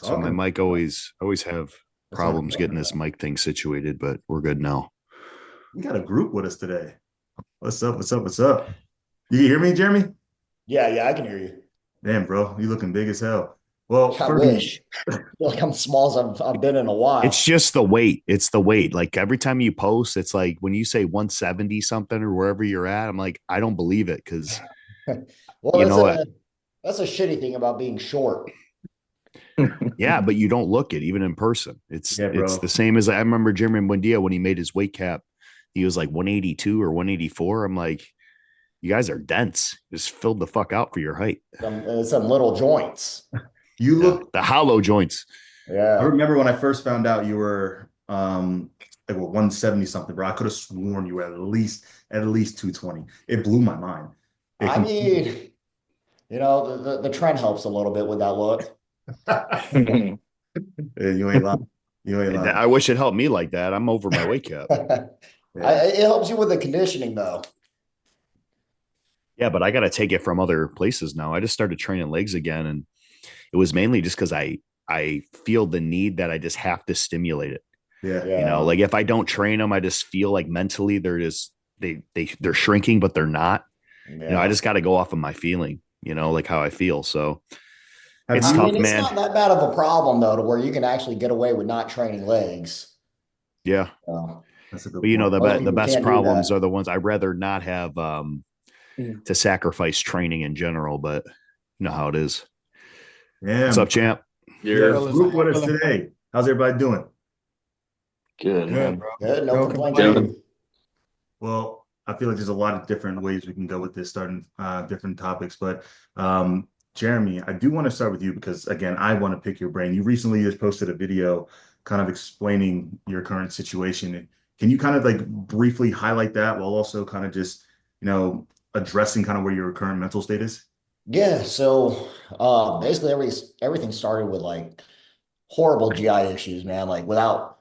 So my Talking. mic always have That's what I'm problems talking getting this about. mic thing situated, but we're good now. We got a group with us today. What's up? What's up? What's up? You can hear me, Jeremy? Yeah, yeah, I can hear you. Damn, bro, you looking big as hell. Well, I first, wish. I feel like I'm small as I've been in a It's while. just the weight. It's the weight. Like every time you post, it's like when you say 170 something or wherever you're at, I'm like, I don't believe it because Well, you know what? that's a shitty thing about being short. Yeah, but you don't look it even in person. It's yeah, it's the bro. same as I remember Jeremy Buendia when he made his weight cap. He was like 182 or 184. I'm like, you guys are dense. Just filled the fuck out for your height. Some little joints. You Yeah, look. the hollow joints. I Yeah. remember when I first found out you were like what 170 something, bro. I could have sworn you were at least 220. It blew my mind. It I completely. mean, the trend helps a little bit with that look. Yeah, you ain't lying. You ain't lying. I wish it helped me like that. I'm over my weight cap. Yeah. It helps you with the conditioning though. Yeah, but I got to take it from other places now. I just started training legs again, and it was mainly just because I feel the need that I just have to stimulate it. Yeah. Yeah. Like if I don't train them, I just feel like mentally they're shrinking, but they're not. I Yeah. just got to go off of my feeling. Like how I feel. So Have it's I you? tough, mean, it's man. not that bad of a problem though, to where you can actually get away with not training legs. Yeah, Uh, That's a good but point. Most the people best can't do problems that. are the ones I'd rather not have to sacrifice training in general. But you know how it is. What's up, Damn. champ? We got You're a Fellas, how group with y'all us feeling? today. How's everybody doing? good, Good, man. bro. Good. No No complaints complaints. Chilling. here. Well, I feel like there's a lot of different ways we can go with this, starting different topics. But Jeremy, I do want to start with you because, again, I want to pick your brain. You recently just posted a video kind of explaining your current situation. Can you kind of like briefly highlight that while also kind of just, you know, addressing kind of where your current mental state is? Yeah, so basically everything started with like horrible GI issues, man. Like without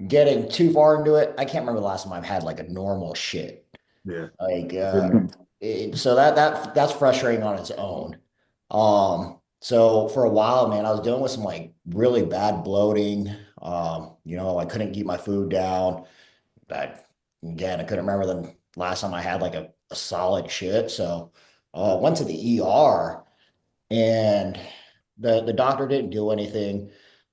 getting too far into it, I can't remember the last time I've had like a normal shit. Yeah. Like Been there. so that's frustrating on its own. So for a while, man, I was dealing with some like really bad bloating. I couldn't keep my food down. That again, I couldn't remember the last time I had like a solid shit. So went to the ER and the doctor didn't do anything.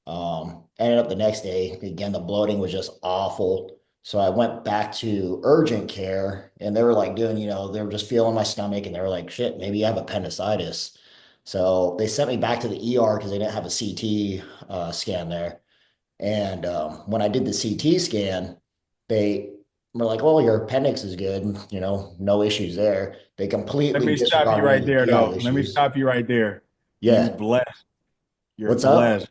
Ended up the next day, again, the bloating was just awful. So I went back to urgent care and they were like doing, they were just feeling my stomach and they were like, shit, maybe you have appendicitis. So they sent me back to the ER because they didn't have a CT scan there. And when I did the CT scan, they were like, well, your appendix is good, no issues there. They Let completely me stop you disregarded right any there, GI though. Let me issues. stop you right there. You Yeah. blessed. You're What's up? blessed.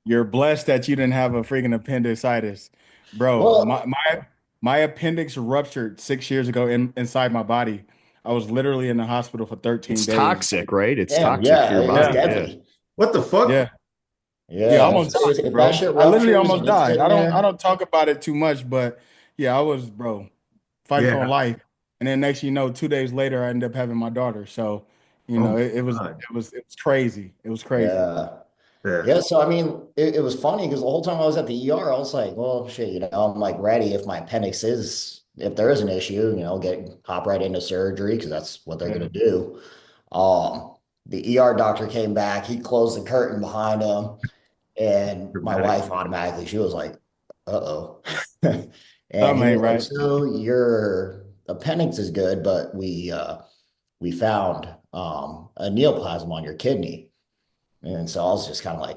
You're blessed that you didn't have a freaking appendicitis, bro. My Well, my my appendix ruptured 6 years ago inside my body. I was literally in the hospital for 13 It's days. toxic, right? It's damn, toxic for yeah, your it's Yeah, body. Yeah. deadly. What the fuck? yeah, yeah. I Yeah, almost died, if that bro. shit I literally ruptures almost and it's died. sitting I there, don't talk about it too much, but yeah, I was, bro, fighting for my Yeah. life. And then next, 2 days later, I ended up having my daughter. So, Oh my it was God. crazy. It was crazy. yeah. Yeah. Yeah, so I mean, it was funny because the whole time I was at the ER, I was like, well, shit, I'm like ready if my appendix if there is an issue, hop right into surgery because that's what they're Yeah. gonna do. The ER doctor came back, he closed the curtain behind him, and my Dramatic. wife automatically, she was like, uh-oh. And Something he ain't was like, right. so your appendix is good, but we found a neoplasm on your kidney. And so I was just kind of like,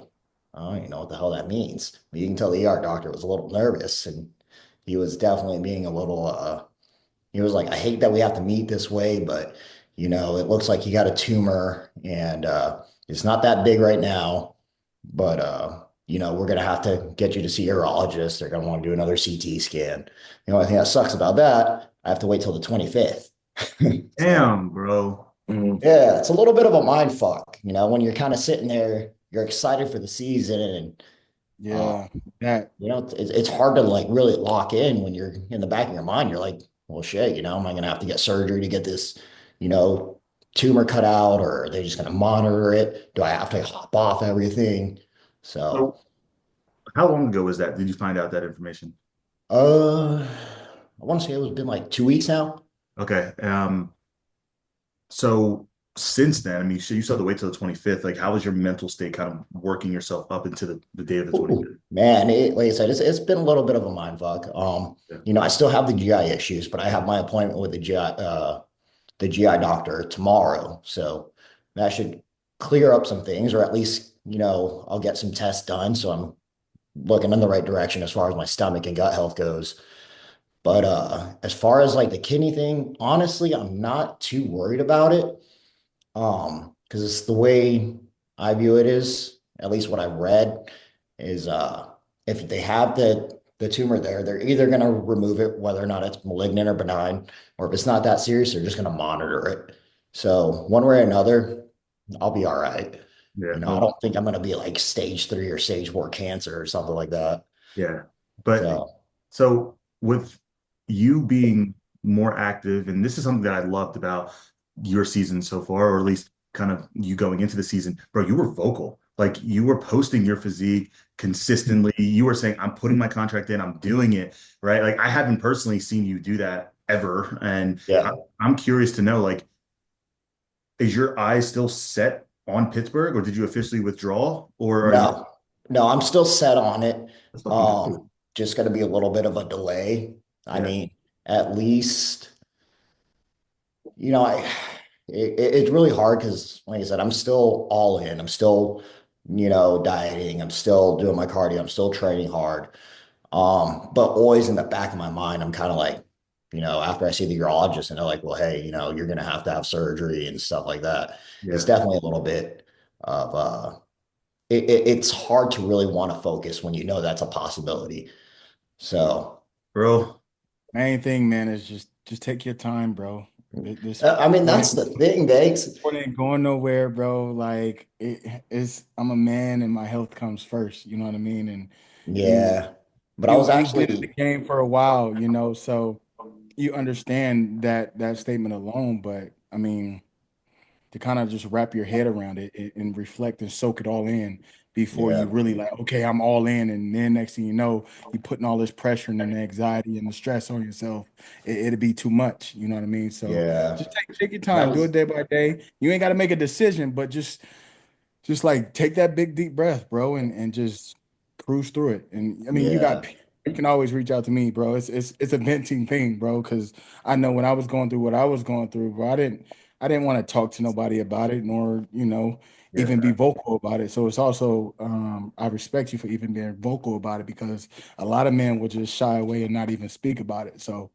oh, you know what the hell that means. But you can tell the ER doctor was a little nervous and he was definitely being a little he was like, I hate that we have to meet this way, but it looks like you got a tumor and it's not that big right now, but we're gonna have to get you to see a urologist. They're gonna want to do another CT scan. The only thing that sucks about that, I have to wait till the 25th. So Damn, bro. Mhm. yeah, it's a little bit of a mind fuck, when you're kind of sitting there, you're excited for the season, and uh, Yeah. That. it's hard to like really lock in when you're in the back of your mind. You're like, well, shit, am I gonna have to get surgery to get this, you know, tumor cut out, or are they just gonna monitor it? Do I have to hop off everything? So, So how long ago was that? Did you find out that information? I want to say it was been like 2 weeks now. Okay. So since then, I mean, so you still have to wait till the 25th. Like, how was your mental state kind of working yourself up into the day of the Ooh, 25th? man, like I said, it's been a little bit of a mind fuck. Yeah. I still have the GI issues, but I have my appointment with the GI doctor tomorrow. So that should clear up some things, or at least, I'll get some tests done. So I'm looking in the right direction as far as my stomach and gut health goes. But as far as like the kidney thing, honestly, I'm not too worried about it. Because it's the way I view it is, at least what I've read, is if they have the tumor there, they're either going to remove it, whether or not it's malignant or benign, or if it's not that serious, they're just going to monitor it. So one way or another, I'll be all right. Yeah. I Well, don't think I'm going to be like stage 3 or stage 4 cancer or something like that. yeah. But So so with you being more active, and this is something that I loved about your season so far, or at least kind of you going into the season, bro, you were vocal. Like you were posting your physique consistently. You were saying, I'm putting my contract in, I'm doing it, right? Like I haven't personally seen you do that ever. And I, yeah, I'm curious to know, like, is your eye still set on Pittsburgh, or did you officially withdraw, or are you? no, no, I'm still set on it. That's fucking good. Just going to be a little bit of a delay. I Yeah, mean, at least, you know, I it's really hard because, like I said, I'm still all in. I'm still, dieting. I'm still doing my cardio. I'm still training hard. But always in the back of my mind, I'm kind of like, after I see the urologist and they're like, well, hey, you're gonna have to have surgery and stuff like that. It's yeah, definitely a little bit of it's hard to really want to focus when you know that's a possibility. So, bro. Main thing, man, is just take your time, bro. This I mean, sport that's the thing, Banks. sport ain't going nowhere, bro. Like I'm a man, and my health comes first. You know what I mean? And you Yeah. But I was you've been in the actually, game for a while, so you understand that statement alone. But I mean, to kind of just wrap your head around it and reflect and soak it all in before you yeah, really like, okay, I'm all in. And then next thing you know, you're putting all this pressure and the anxiety and the stress on yourself. It'd be too much. You know what I mean? So yeah. just take your That time, do was, it day by day. You ain't got to make a decision, but just like take that big deep breath, bro, and just cruise through it. And I mean, yeah, you can always reach out to me, bro. It's a venting thing, bro, because I know when I was going through what I was going through, bro, I didn't want to talk to nobody about it, nor Yeah, even be vocal about it. So it's also I respect you for even being vocal about it because a lot of men will just shy away and not even speak about it. So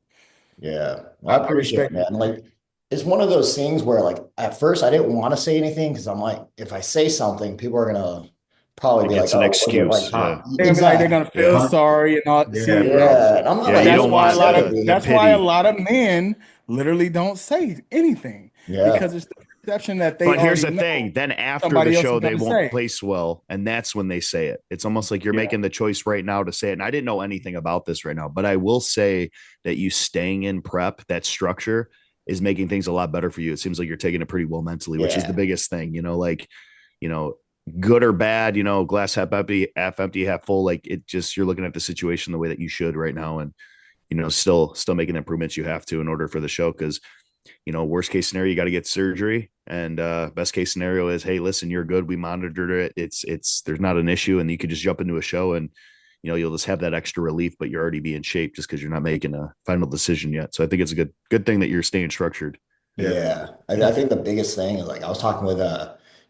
yeah. I, Well, I I appreciate it, respect man. you for that. Like, it's one of those things where, like, at first I didn't want to say anything because I'm like, if I say something, people are gonna probably Like be like, it's an oh, well, you're like, excuse. huh, Yeah. They're gonna be like they're exactly. gonna feel Yeah. huh, sorry and all. yeah, See, bro. Yeah. And I'm not Yeah. like, You I'm that's don't not why a want lot saying of the anything. that's why a pity. lot of men literally don't say anything Yeah, because it's the perception that they But here's already the know thing. Then after the somebody else is show, they gonna won't say. place well. And that's when they say it. It's almost like you're Yeah, making the choice right now to say it. And I didn't know anything about this right now, but I will say that you staying in prep, that structure is making things a lot better for you. It seems like you're taking it pretty well mentally, which is the yeah, biggest thing, like, you know, good or bad, glass half empty, half full. Like it just, you're looking at the situation the way that you should right now. And, still making the improvements you have to in order for the show. Cause worst case scenario, you got to get surgery. And best case scenario is, hey, listen, you're good. We monitored it. There's not an issue. And you could just jump into a show and, you'll just have that extra relief, but you're already being shaped just because you're not making a final decision yet. So I think it's a good thing that you're staying structured. Yeah, yeah. I think the biggest thing is like I was talking with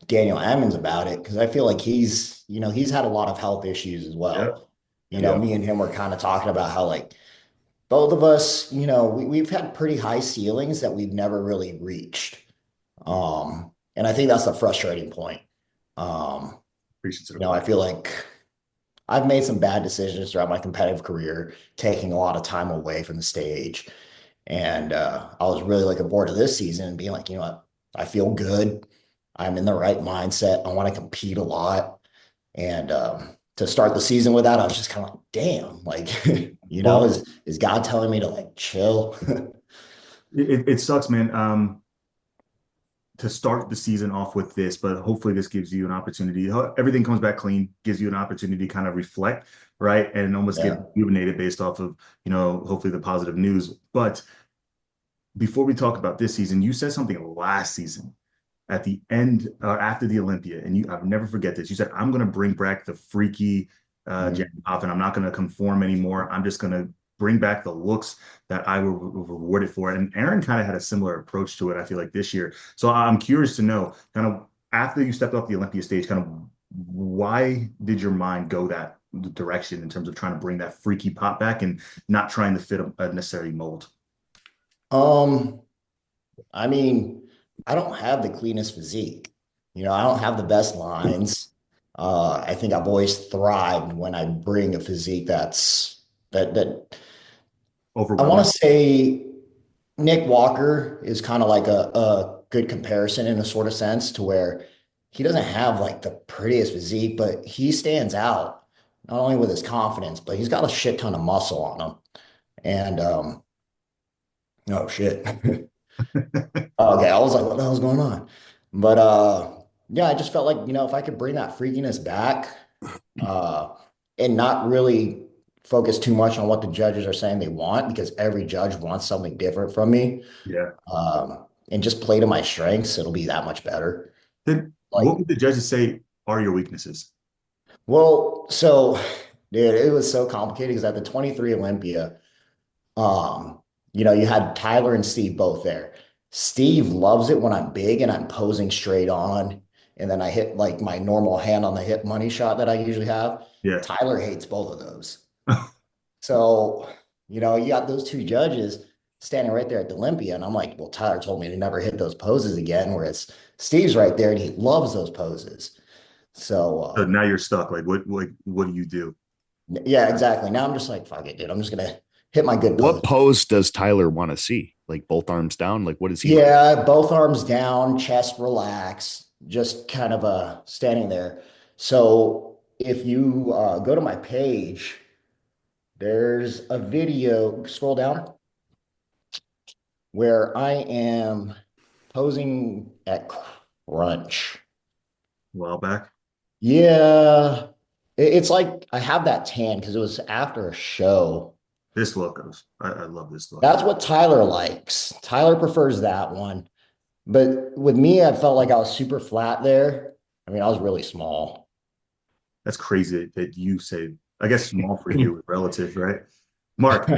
Daniel Ammons about it because I feel like he's had a lot of health issues as yeah, well. yeah. Me and him were kind of talking about how like both of us, we've had pretty high ceilings that we've never really reached. And I think that's the frustrating point. Um, Appreciate it. I feel like I've made some bad decisions throughout my competitive career, taking a lot of time away from the stage. And I was really looking forward to this season and being like, you know what, I feel good. I'm in the right mindset. I want to compete a lot. And to start the season with that, I was just kind of like, damn, like, Well, is God telling me to like chill? it sucks, man. to start the season off with this, but hopefully this gives you an opportunity. Everything comes back clean, gives you an opportunity to kind of reflect, right? And almost get rejuvenated based off of, hopefully the positive news. But before we talk about this season, you said something last season at the end after the Olympia, and I'll never forget this. You said, I'm going to bring back the freaky Jeremy Potvin. I'm not going to conform anymore. I'm just going to bring back the looks that I were rewarded for. And Erin kind of had a similar approach to it, I feel like, this year. So I'm curious to know, kind of after you stepped off the Olympia stage, kind of why did your mind go that direction in terms of trying to bring that freaky pop back and not trying to fit a necessary mold? I mean, I don't have the cleanest physique. I don't have the best lines. I think I've always thrived when I bring a physique that I want to say Nick Walker is kind of like a good comparison in a sort of sense, to where he doesn't have like the prettiest physique, but he stands out not only with his confidence, but he's got a shit ton of muscle on him. And oh shit. Okay, I was like, what the hell's going on? But yeah, I just felt like, if I could bring that freakiness back, and not really focus too much on what the judges are saying they want, because every judge wants something different from me. Yeah. And just play to my strengths, it'll be that much better. Then what would the judges say are your weaknesses? Well, so dude, it was so complicated because at the 23 Olympia, you had Tyler and Steve both there. Steve loves it when I'm big and I'm posing straight on, and then I hit like my normal hand on the hip money shot that I usually have. Yeah. Tyler hates both of those. So, you got those two judges standing right there at the Olympia, and I'm like, well, Tyler told me to never hit those poses again, whereas Steve's right there and he loves those poses. So now you're stuck. Like, what do you do? Yeah, exactly. Now I'm just like, fuck it, dude. I'm just gonna hit my good pose. What pose does Tyler want to see? Like both arms down? Like what is he? Yeah, like? Both arms down, chest relaxed, just kind of standing there. So if you go to my page, there's a video, scroll down, where I am posing at crunch. A while back. Yeah. It's like I have that tan because it was after a show. This look, I love this look. That's what Tyler likes. Tyler prefers that one. But with me, I felt like I was super flat there. I mean, I was really small. That's crazy that you say, I guess small for you is relative, right? Mark,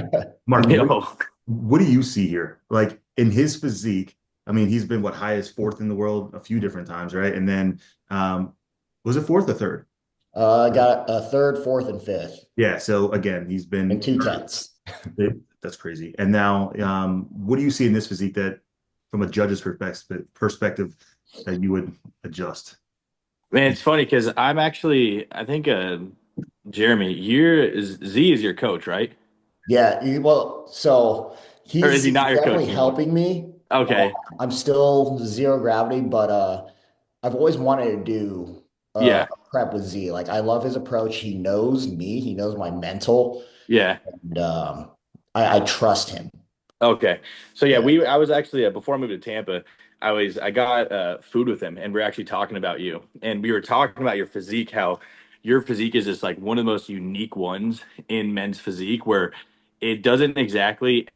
what do you see here? Like in his physique, I mean, he's been highest fourth in the world a few different times, right? And then was it fourth or third? I got a third, fourth, and fifth. Yeah. So again, he's been in 2/10. That's crazy. And now, what do you see in this physique that, from a judge's perspective, that you would adjust? Man, it's funny because I think Jeremy, Z is your coach, right? Yeah. So or is he not your definitely coach? Helping me. Okay. I'm still zero gravity, but I've always wanted to do prep with Z. Like I love his approach. He knows me. He knows my mental. Yeah. And I trust him. Okay. So yeah, I was actually before I moved to Tampa, I got food with him, and we are actually talking about you, and we were talking about your physique, how your physique is just like one of the most unique ones in men's physique, where it doesn't exactly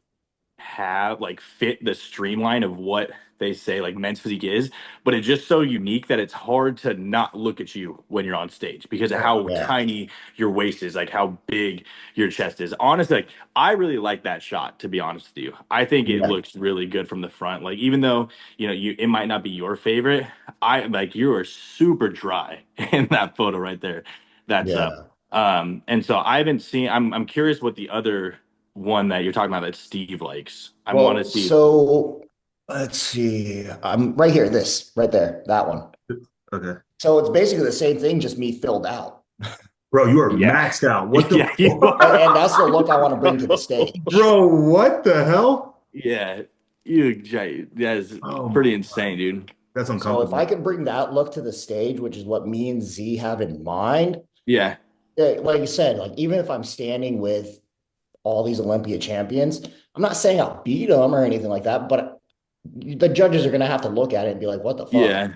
have fit the streamline of what they say like men's physique is, but it's just so unique that it's hard to not look at you when you're on stage because of how tiny your waist is, like how big your chest is. Honestly, I really like that shot, to be honest with you. I think it looks really good from the front. Like even though it might not be your favorite, you are super dry in that photo right there. That's and so I haven't seen. I'm curious what the other one that you're talking about that Steve likes. I want to see. So let's see. I'm right here. This right there. That one. Okay. So it's basically the same thing, just me filled out. Bro, you are maxed out. What the? And that's the look I want to bring to the stage. Bro, what the hell? Yeah, that is pretty insane, dude. That's uncomfortable. So if I could bring that look to the stage, which is what me and Z have in mind. Yeah. Like you said, like even if I'm standing with all these Olympia champions, I'm not saying I'll beat them or anything like that, but the judges are going to have to look at it and be like, what the fuck? Yeah.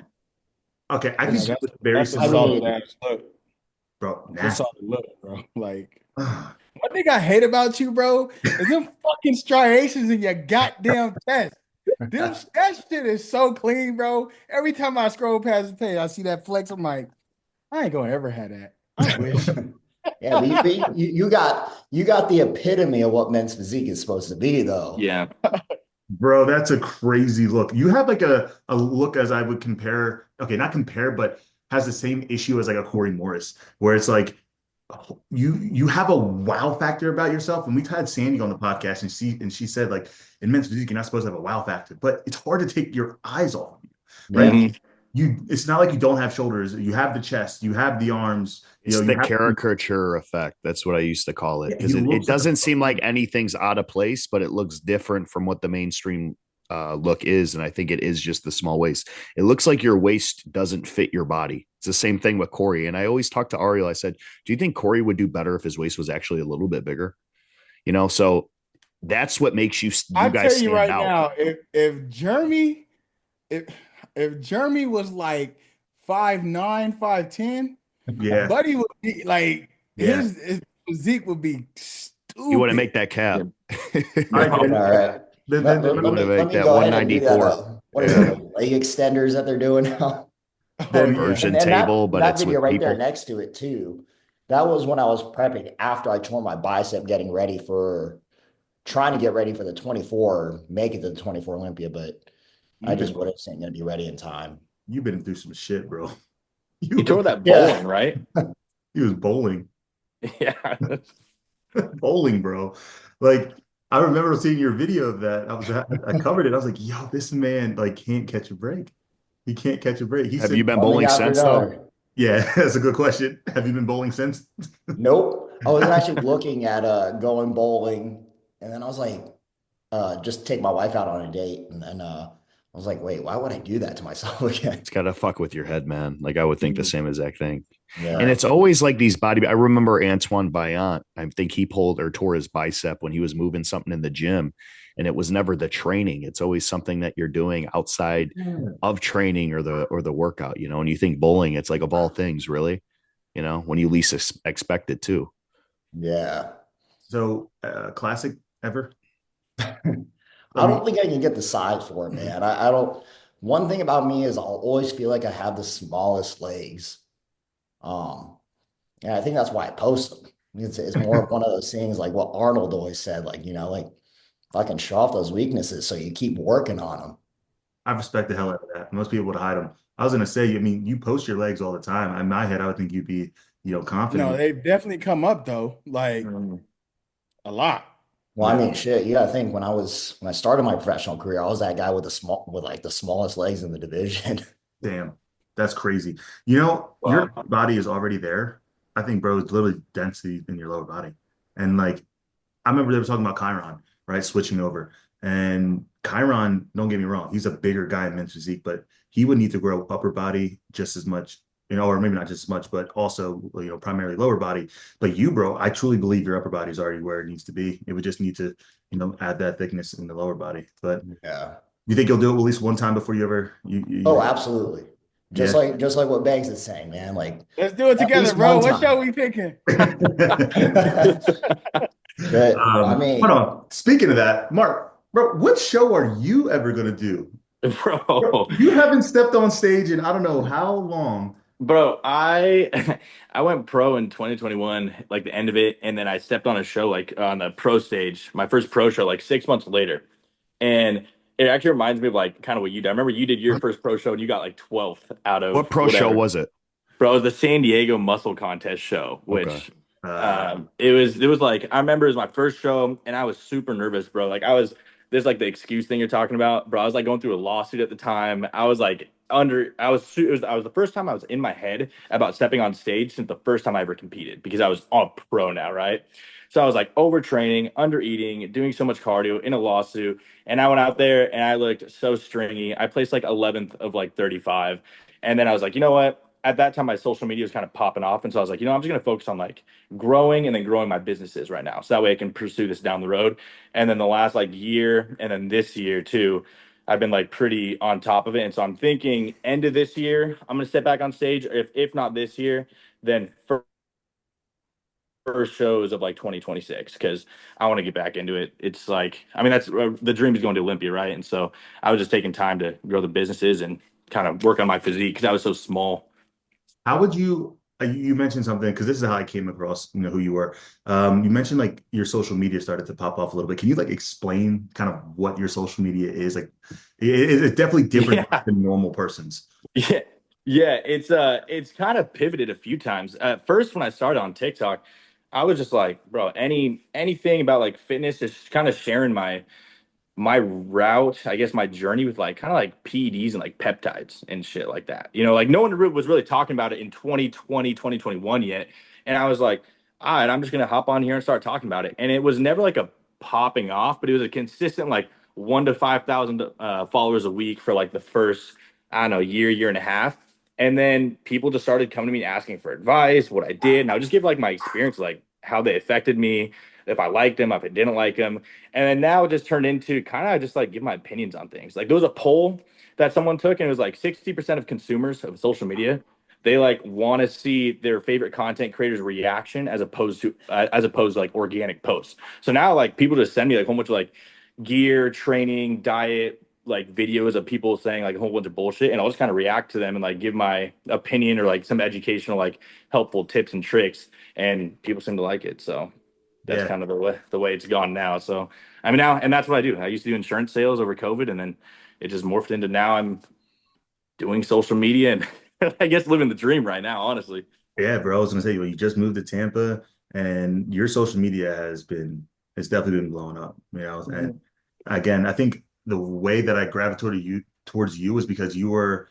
Okay, I Yeah, think that's it's very that's a I similar, solid mean, ass look. bro. It's a Nasty. solid look, bro. Like one thing I hate about you, bro, is them fucking striations in your goddamn chest. That shit is so clean, bro. Every time I scroll past the page, I see that flex. I'm like, I ain't gonna ever have that. I wish. yeah, but you got the epitome of what men's physique is supposed to be, though. Yeah. Bro, that's a crazy look. You have like a look as I would compare, okay, not compare, but has the same issue as like a Corey Morris, where it's like you have a wow factor about yourself. And we had Sandy on the podcast, and she said like in men's physique, you're not supposed to have a wow factor, but it's hard to take your eyes off of you, right? Yeah. Mhm. It's not like you don't have shoulders, you have the chest, you have the arms, It's you the have caricature effect. That's what I used to call it yeah, he because it looks like doesn't seem like anything's out of place, but it looks different from what the mainstream look is. And I think it is just the small waist. It looks like your waist doesn't fit your body. It's the same thing with Corey. And I always talk to Ariel. I said, do you think Corey would do better if his waist was actually a little bit bigger? So that's what makes I you guys tell you stand right out. now, if if Jeremy was like 5'9", 5'10", yeah, Buddy would be like yeah. his physique would be You want to stupid. make that cap. All right, All then, right. then, Let, then, let, You let want to me let make me that go ahead and do that. 194. What is it? Yeah. The leg extenders that they're doing now? Oh then yeah. Inversion And table, that but that it's video with right there people. next to it too. That was when I was prepping after I tore my bicep, getting ready for trying to get ready for the 24, make it to the 24 Olympia, but I you've just been wasn't going to be ready in time. you've been through some shit, bro. You You tore that Yeah. bowling, right? he was bowling, Yeah. bowling, bro. Like I remember seeing your video of that. I covered it. I was like, yo, this man like can't catch a break. He can't catch a break. He Have you said, been One thing bowling after since though? another. yeah, that's a good question. Have you been bowling since? Nope. I was actually looking at going bowling, and then I was like, just take my wife out on a date, and then I was like, wait, why would I do that to myself again? It's gotta fuck with your head, man. Like I would think the same exact thing. And Yeah. it's always like these body. I remember Antoine Vaillant. I think he pulled or tore his bicep when he was moving something in the gym, and it was never the training. It's always something that you're doing outside of training or the workout. And you think bowling, it's like of all things, really. When you least expect it too. Yeah. So, classic ever? I I mean, don't think I can get the size for it, man. I don't. One thing about me is I'll always feel like I have the smallest legs. Um, and I think that's why I post them. It's more of one of those things like what Arnold always said, like, like fucking show off those weaknesses so you keep working on them. I respect the hell out of that. Most people would hide them. I was gonna say, I mean, you post your legs all the time. In my head, I would think you'd be, No, confident. they've definitely come up though, like Mm. a lot. Well, I Yeah, mean, shit, you gotta think when I started my professional career, I was that guy with like the smallest legs in the division. damn, that's crazy. Your Wow. body is already there. I think, bro, it's literally density in your lower body. And like, I remember they were talking about Chiron, right? Switching over. And Chiron, don't get me wrong, he's a bigger guy in men's physique, but he would need to grow upper body just as much, or maybe not just as much, but also, primarily lower body. But you, bro, I truly believe your upper body is already where it needs to be. It would just need to, add that thickness in the lower body. But Yeah. you think you'll do it at least one time before you ever, Oh, absolutely. Just yeah. like just like what Banks is saying, man. Like Let's do it at together, least bro. one What show time. we picking? But I Hold mean, on. Speaking of that, Mark, bro, what show are you ever gonna do? Bro, Bro, you haven't stepped on stage in I don't know how long. bro, I I went pro in 2021, like the end of it, and then I stepped on a show like on the pro stage, my first pro show, like 6 months later. And it actually reminds me of like kind of what you did. I remember you did your first pro show and you got like 12th out of What pro show whatever. was it? Bro, it was the San Diego Muscle Contest show, Okay. which Uh, it was like I remember it was my first show and I was super nervous, bro. Like I was there's like the excuse thing you're talking about, bro. I was like going through a lawsuit at the time. I was like I was the first time I was in my head about stepping on stage since the first time I ever competed because I was a pro now, right? So I was like overtraining, under eating, doing so much cardio in a lawsuit, and I went out there and I looked so stringy. I placed like 11th of like 35, and then I was like, you know what? At that time, my social media was kind of popping off, and so I was like, I'm just gonna focus on like growing and then growing my businesses right now, so that way I can pursue this down the road. And then the last like year, and then this year too, I've been like pretty on top of it. And so I'm thinking end of this year, I'm going to step back on stage. If not this year, then first shows of like 2026, because I want to get back into it. It's like, I mean, that's the dream is going to Olympia, right? And so I was just taking time to grow the businesses and kind of work on my physique because I was so small. How would you mentioned something, because this is how I came across, who you were. You mentioned like your social media started to pop off a little bit. Can you like explain kind of what your social media is? Like it's definitely different than normal person's. Yeah. Yeah, it's kind of pivoted a few times. At first, when I started on TikTok, I was just like, bro, anything about like fitness, just kind of sharing my route, I guess my journey with like kind of like PEDs and like peptides and shit like that. Like no one was really talking about it in 2020, 2021 yet. And I was like, all right, I'm just gonna hop on here and start talking about it. And it was never like a popping off, but it was a consistent like 1 to 5,000 followers a week for like the first, I don't know, year and a half. And then people just started coming to me asking for advice, what I did. And I would just give like my experience, like how they affected me, if I liked them, if I didn't like them. And then now it just turned into kind of just like give my opinions on things. Like there was a poll that someone took, and it was like 60% of consumers of social media, they like want to see their favorite content creators' reaction as opposed to like organic posts. So now like people just send me like a whole bunch of like gear, training, diet, like videos of people saying like a whole bunch of bullshit, and I'll just kind of react to them and like give my opinion or like some educational, like helpful tips and tricks, and people seem to like it. So that's Yeah. kind of the way it's gone now. So I mean now, and that's what I do. I used to do insurance sales over COVID, and then it just morphed into now I'm doing social media and I guess living the dream right now, honestly. Yeah, bro. I was gonna say, well, you just moved to Tampa, and your social media it's definitely been blowing up. And again, I think the way that I gravitated towards you is because you're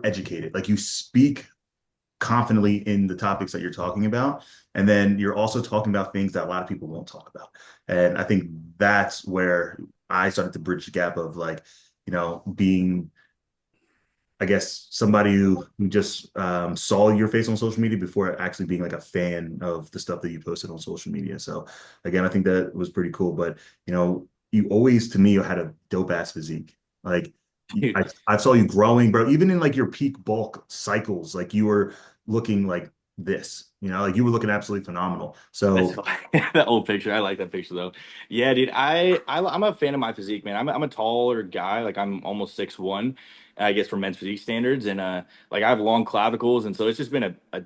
educated. Like you speak confidently in the topics that you're talking about, and then you're also talking about things that a lot of people won't talk about. And I think that's where I started to bridge the gap of like, being, I guess, somebody who just saw your face on social media before actually being like a fan of the stuff that you posted on social media. So again, I think that was pretty cool. But you always, to me, had a dope ass physique. Like Dude, I saw you growing, bro. Even in like your peak bulk cycles, like you were looking like this. Like you were looking absolutely phenomenal. that's So that old picture. I like that picture though. Yeah, dude. I'm a fan of my physique, man. I'm a taller guy. Like I'm almost 6'1", I guess for men's physique standards, and like I have long clavicles, and so it's just been a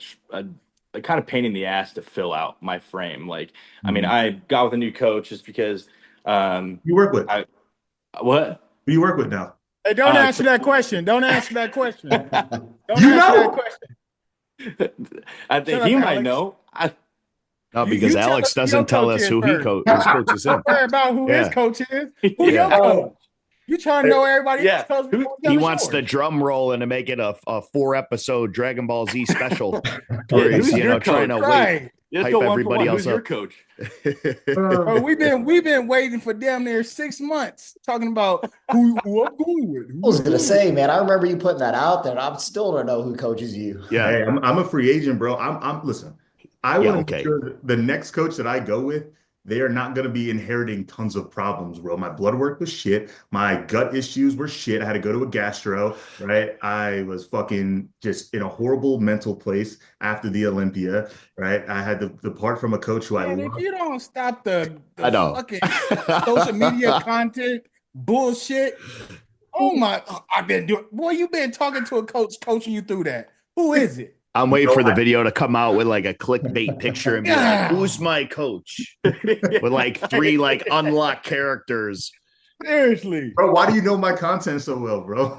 kind of pain in the ass to fill out my frame. Like, I mean, I got with a new coach just because. you work with I what? who you work with now? Hey, don't answer that question. Don't answer that question. Don't You answer that know? question. I think Shut he up, might Alex. know. No, You, because you tell Alex us who your doesn't tell coach us is who first. his coach is in. Don't worry about who his Yeah. coach is. Who Yeah. your coach? You trying to know everybody Yeah. else's coach before He wants the drum roll and to make it a 4-episode Dragon Ball Z special where Who's he's your trying to coach? Right. Let's hype go one for everybody one. else Who's your up. coach? Bro, we've been waiting for damn near 6 months talking about who I'm going with. I was gonna say, man, I remember you putting that out there, and I still don't know who coaches you. Yeah. Hey, I'm a free agent, bro. I'm listen. I Yeah, want to okay. make sure that the next coach that I go with, they are not going to be inheriting tons of problems, bro. My blood work was shit. My gut issues were shit. I had to go to a gastro, right? I was fucking just in a horrible mental place after the Olympia, right? I had to depart from a coach who I Man, if loved. you don't stop the I know. fucking social media content bullshit, oh my, I've been doing, boy, you've been talking to a coach coaching you through that. Who is it? I'm waiting Bro, for the video to come out with like a clickbait picture and be like, who's my coach? With like 3 like unlocked characters. Seriously. Bro, why do you know my content so well, bro?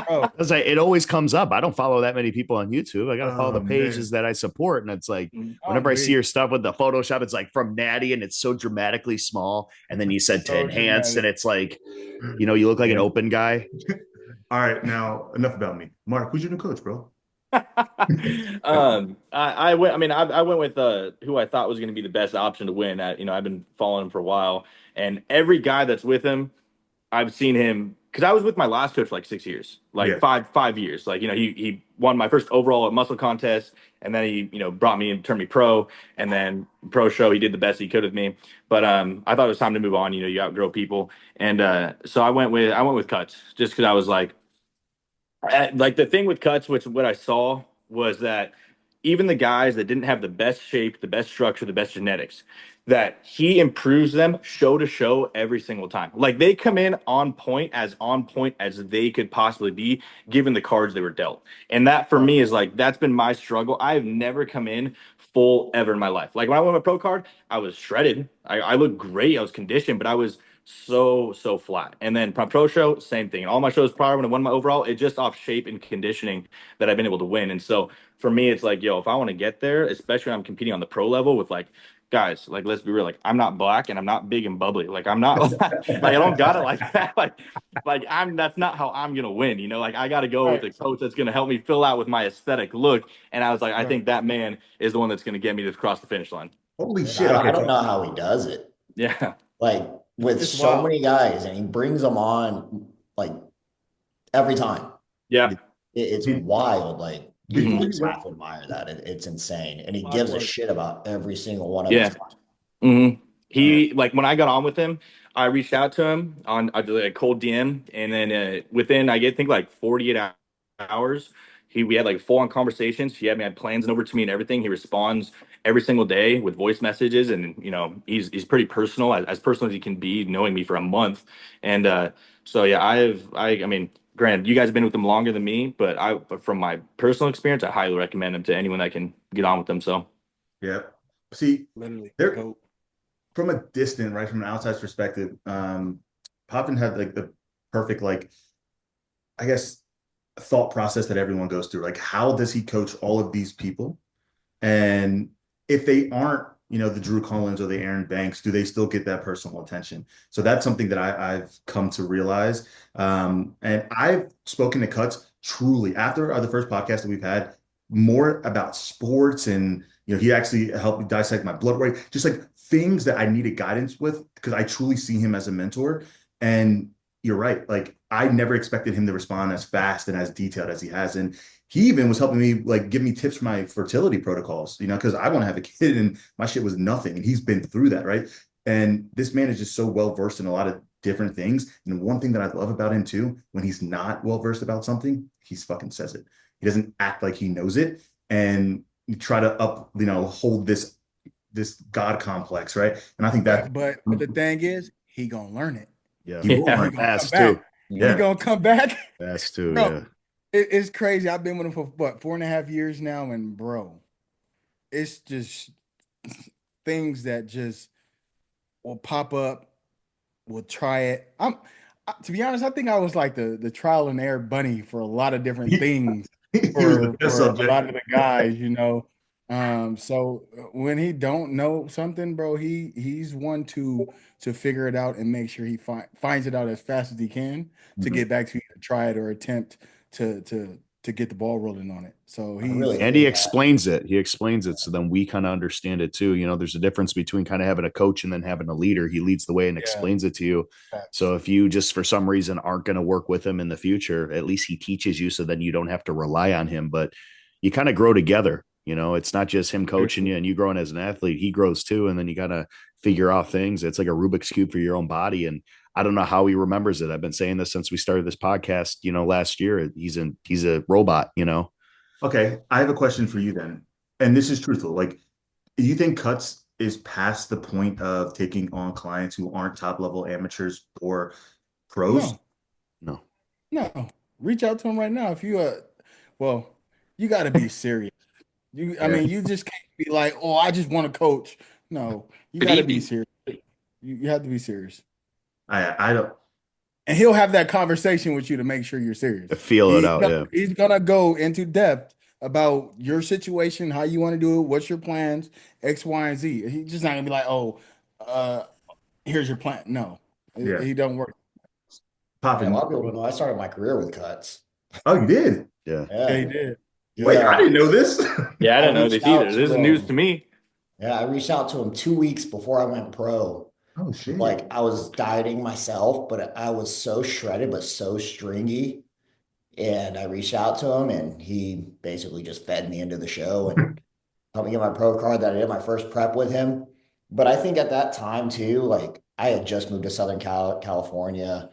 Oh, Because it always comes up. I don't follow that many people on YouTube. I got to follow the Oh, pages that I support. And it's like, whenever I see weak. your stuff with the Photoshop, it's like from Natty and it's so dramatically small. And then you said to So enhance, dramatic. and it's like, you look like an open guy. All right, now enough about me. Mark, who's your new coach, bro? I went. I mean, I went with who I thought was going to be the best option to win. I've been following him for a while, and every guy that's with him, I've seen him because I was with my last coach for like 6 years, like Yeah. five years. Like, he won my first overall at muscle contest, and then he, brought me and turned me pro, and then pro show, he did the best he could with me. But I thought it was time to move on. You outgrow people. And so I went with Cuts just because I was like the thing with Cuts, which what I saw was that even the guys that didn't have the best shape, the best structure, the best genetics, that he improves them show to show every single time. Like they come in on point as they could possibly be, given the cards they were dealt. And that for me is like that's been my struggle. I have never come in full ever in my life. Like when I won my pro card, I was shredded. I looked great. I was conditioned, but I was so flat. And then my pro show, same thing. All my shows prior when I won my overall, it just off shape and conditioning that I've been able to win. And so for me, it's like, yo, if I want to get there, especially when I'm competing on the pro level with like guys, like let's be real, like I'm not black and I'm not big and bubbly. Like I'm not like I don't got it like that. Like that's not how I'm gonna win. Like I gotta go with a coach that's gonna help me fill out with my aesthetic look. And I was like, I think that man is the one that's gonna get me to cross the finish line. Holy And shit. I Okay. don't know how he does it. Yeah. Like with It's so wild. many guys, and he brings them on like every time. Yeah. It's Be- wild. Like you Before you just went, have to admire that. It's insane, and he Hard gives a work. shit about every single one of his Yeah. clients. He like when I got on with him, I reached out to him on I did a cold DM, and then within I think like 48 hours, we had like full on conversations. He had plans over to me and everything. He responds every single day with voice messages, and he's pretty personal, as personal as he can be, knowing me for a month. And so yeah, I mean, granted, you guys have been with him longer than me, but from my personal experience, I highly recommend him to anyone that can get on with him. So yeah. See, Literally, there go. from a distant, right, from an outside perspective, Potvin had like the perfect, like, I guess, thought process that everyone goes through. Like, how does he coach all of these people? And if they aren't, the Drew Collins or the Erin Banks, do they still get that personal attention? So that's something that I've come to realize. And I've spoken to Cuts truly after the first podcast that we've had more about sports, and he actually helped me dissect my blood weight, just like things that I needed guidance with, because I truly see him as a mentor. And you're right, like I never expected him to respond as fast and as detailed as he has. And he even was helping me, like, give me tips for my fertility protocols, because I want to have a kid and my shit was nothing. And he's been through that, right? And this man is just so well versed in a lot of different things. And one thing that I love about him too, when he's not well versed about something, he fucking says it. He doesn't act like he knows it and try to hold this God complex, right? And I think that But the thing is, he gonna learn it. Yeah. he will Yeah. learn. He gonna come Fast back. too. He Yeah. gonna come back. Fast too. Bro, Yeah. it's crazy. I've been with him for what 4.5 years now, and bro, it's just things that just will pop up. We'll try it. To be honest, I think I was like the trial and error bunny for a lot of different things He was the test for a subject. lot of the guys. So when he don't know something, bro, he's one to figure it out and make sure he finds it out as fast as he can to Mhm. get back to you to try it or attempt to get the ball rolling on it. So I really And hear he that. explains it. He explains it so then we kind of understand it too. There's a difference between kind of having a coach and then having a leader. He leads the way and Yeah. explains it to you. So if you just for some reason aren't going to work with him in the future, at least he teaches you so then you don't have to rely on him. But you kind of grow together. It's not just him coaching you and you growing as an athlete. He grows too. And then you got to figure out things. It's like a Rubik's Cube for your own body. And I don't know how he remembers it. I've been saying this since we started this podcast, last year. He's a robot. Okay, I have a question for you then. And this is truthful. Like, do you think Cuts is past the point of taking on clients who aren't top level amateurs or pros? No, No. no. Reach out to him right now. If you well, you got to be serious. I Yeah. mean, you just can't be like, oh, I just want to coach. No, you got to be serious. You have to be serious. I don't. And he'll have that conversation with you to make sure you're serious. Feel it out. Yeah. He's gonna go into depth about your situation, how you want to do it, what's your plans, X, Y, and Z. He's just not gonna be like, oh, here's your plan. No, Yeah. he don't work. Yeah, a Popping. lot of people don't know. I started my career with Cuts. Oh, you did? Yeah. Yeah, he Yeah. did. Wait, I didn't know this. Yeah, I I didn't know reached this either. out This is to news him. to me. Yeah, I reached out to him 2 weeks before I went pro. Oh shit. Like I was dieting myself, but I was so shredded, but so stringy. And I reached out to him and he basically just fed me into the show and helped me get my pro card that I did my first prep with him. But I think at that time too, like I had just moved to Southern California,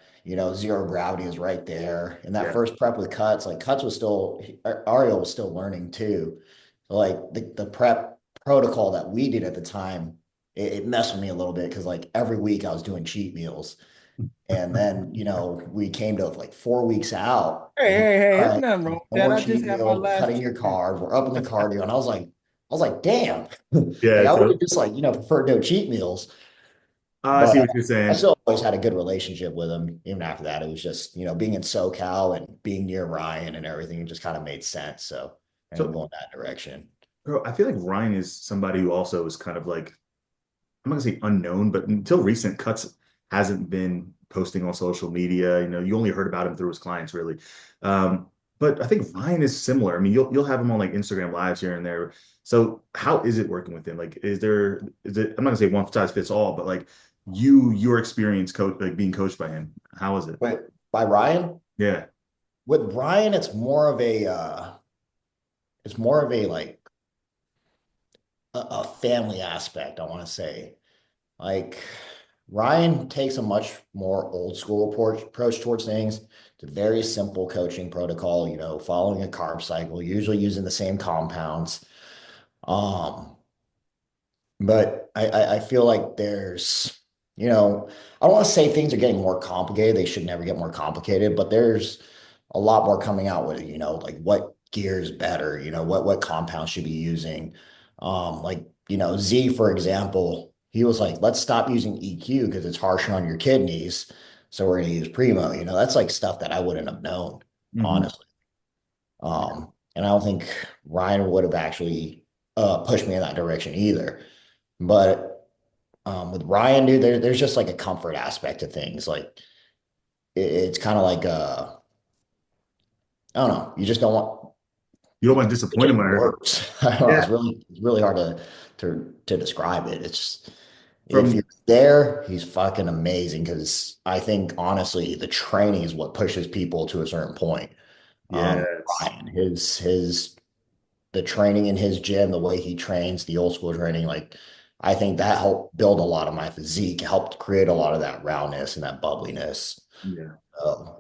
zero gravity is right there. And that Yeah. first prep with Cuts, like Cuts was still, Ariel was still learning too. So like the prep protocol that we did at the time, it messed with me a little bit because like every week I was doing cheat meals. And then, we came to like 4 weeks out Hey, and hey, hey, all there's right, nothing wrong with no that. more I just cheat had my meals, we're last cutting cheat your meal. carbs, we're upping the cardio. And I was like, damn. Like Yeah. I would So have just like, preferred no cheat meals. I But see what you're I saying. still always had a good relationship with him. Even after that, it was just, being in SoCal and being near Ryan and everything, it just kind of made sense. So I ended up So, going that direction. bro, I feel like Ryan is somebody who also is kind of like, I'm not gonna say unknown, but until recent, Cuts hasn't been posting on social media. You only heard about him through his clients, really. But I think Ryan is similar. I mean, you'll have him on like Instagram lives here and there. So how is it working with him? Like, is it? I'm not gonna say one size fits all, but like your experience coach like being coached by him, how is it? But by Ryan, Yeah, with Ryan, it's more of a like a family aspect, I want to say. Like Ryan takes a much more old school approach towards things. It's a very simple coaching protocol, following a carb cycle, usually using the same compounds. Um, but I feel like I don't want to say things are getting more complicated. They should never get more complicated, but there's a lot more coming out with it, like what gear is better, what compounds should be using. Like, Z, for example, he was like, let's stop using EQ because it's harsher on your kidneys. So we're going to use Primo. That's like stuff that I wouldn't have known, hmm, honestly. And I don't think Ryan would have actually pushed me in that direction either. But with Ryan, dude, there's just like a comfort aspect to things. Like it's kind of like I don't know, you just don't want you don't want to it disappoint him just or works. I don't know, yeah. it's really hard to describe it. It's if you're From there, he's fucking amazing because I think honestly, the training is what pushes people to a certain point. yes, Ryan, his the training in his gym, the way he trains, the old school training, like I think that helped build a lot of my physique, helped create a lot of that roundness and that bubbliness. yeah.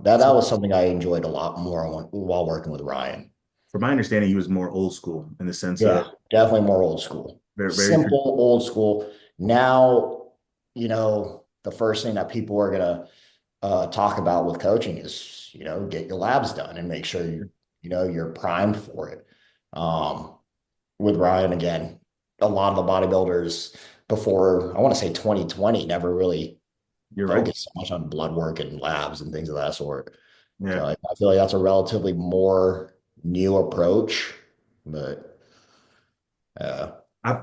That So was something I enjoyed a lot more while working with Ryan. from my understanding, he was more old school in the sense of Yeah, definitely more old school. very, very Simple, old school. Now, the first thing that people are gonna talk about with coaching is, get your labs done and make sure you're primed for it. With Ryan again, a lot of the bodybuilders before I want to say 2020 never really you're right. focused so much on blood work and labs and things of that sort. So Yeah. I feel like that's a relatively more new approach, but uh, I've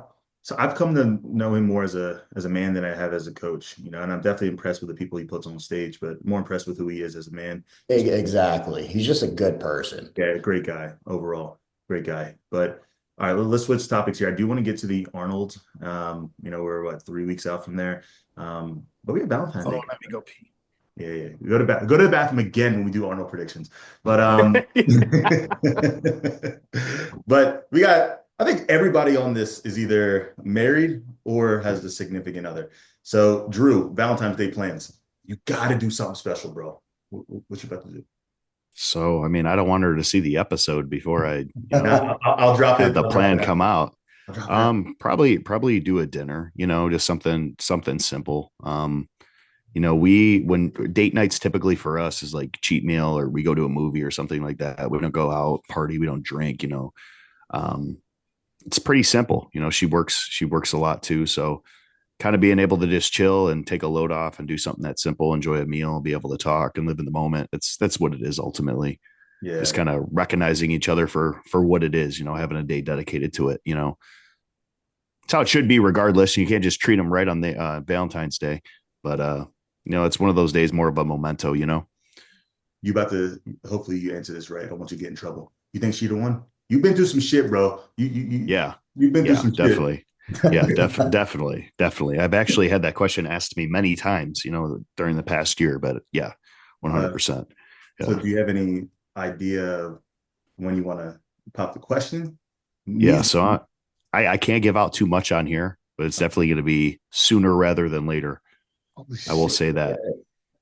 I've come to know him more as a man than I have as a coach, and I'm definitely impressed with the people he puts on stage, but more impressed with who he is as a man. Just exactly. He's just a good person. yeah, great guy overall, great guy. But all right, let's switch topics here. I do want to get to the Arnold. We're what 3 weeks out from there, but we have Valentine's Hold Day. on, let me go pee. Yeah, yeah. Go to the bathroom again when we do Arnold predictions. But but we got I think everybody on this is either married or has a significant other. So Drew, Valentine's Day plans. You gotta do something special, bro. What you about to do? So, I mean, I don't want her to see the episode before I, Now, I'll drop have it. the I'll drop plan it. come out. I'll drop it. Probably do a dinner, just something simple. We when date nights typically for us is like cheat meal or we go to a movie or something like that. We don't go out party, we don't drink. Um, it's pretty simple. She works a lot too. So kind of being able to just chill and take a load off and do something that simple, enjoy a meal, be able to talk and live in the moment. That's what it is ultimately. Just Yeah. kind of recognizing each other for what it is, having a day dedicated to it. It's how it should be regardless. You can't just treat them right on the Valentine's Day. But it's one of those days more of a memento. You about to hopefully you answer this right. I don't want you to get in trouble. You think she the one? You've been through some shit, bro. Yeah. You've been through Yeah, some shit. definitely. Yeah, definitely. I've actually had that question asked to me many times, during the past year, but yeah, Uh, 100%. so Yeah. do you have any idea of when you want to pop the question? Yeah. Me, So I can't give out too much on here, but it's definitely going to be sooner rather than later. holy I will shit. say Yeah. that.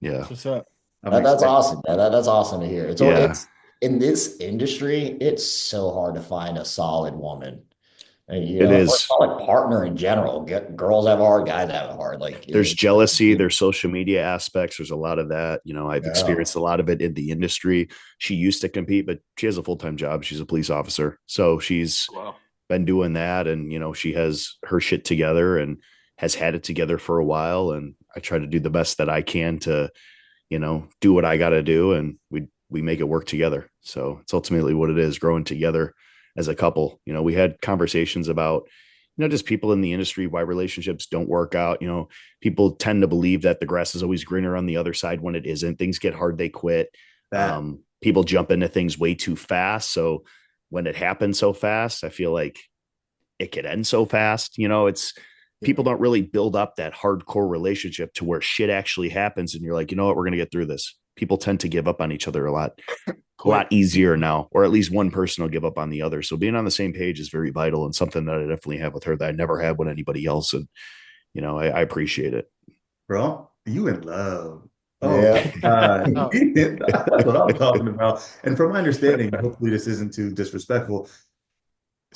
Yeah. What's up? I'm That's excited. awesome, man. That's awesome to hear. Yeah. It's in this industry, it's so hard to find a solid woman. And, It or a is. solid partner in general. Girls have it hard, guys have it hard. Like There's it's jealousy, there's social media aspects. There's a lot of that. I've yeah. experienced a lot of it in the industry. She used to compete, but she has a full-time job. She's a police officer. So she's Wow. been doing that. And, she has her shit together and has had it together for a while. And I try to do the best that I can to, do what I got to do. And we make it work together. So it's ultimately what it is, growing together as a couple. We had conversations about, just people in the industry, why relationships don't work out. People tend to believe that the grass is always greener on the other side when it isn't. Things get hard, they quit. That People jump into things way too fast. So when it happens so fast, I feel like it could end so fast. It's people don't really build up that hardcore relationship to where shit actually happens. And you're like, you know what, we're going to get through this. People tend to give up on each other a lot easier now, or at least one person will give up on the other. So being on the same page is very vital and something that I definitely have with her that I never had with anybody else. And, I appreciate it. bro, you in love. Oh, Yeah. Oh, that's what I'm talking about. And from my understanding, hopefully this isn't too disrespectful.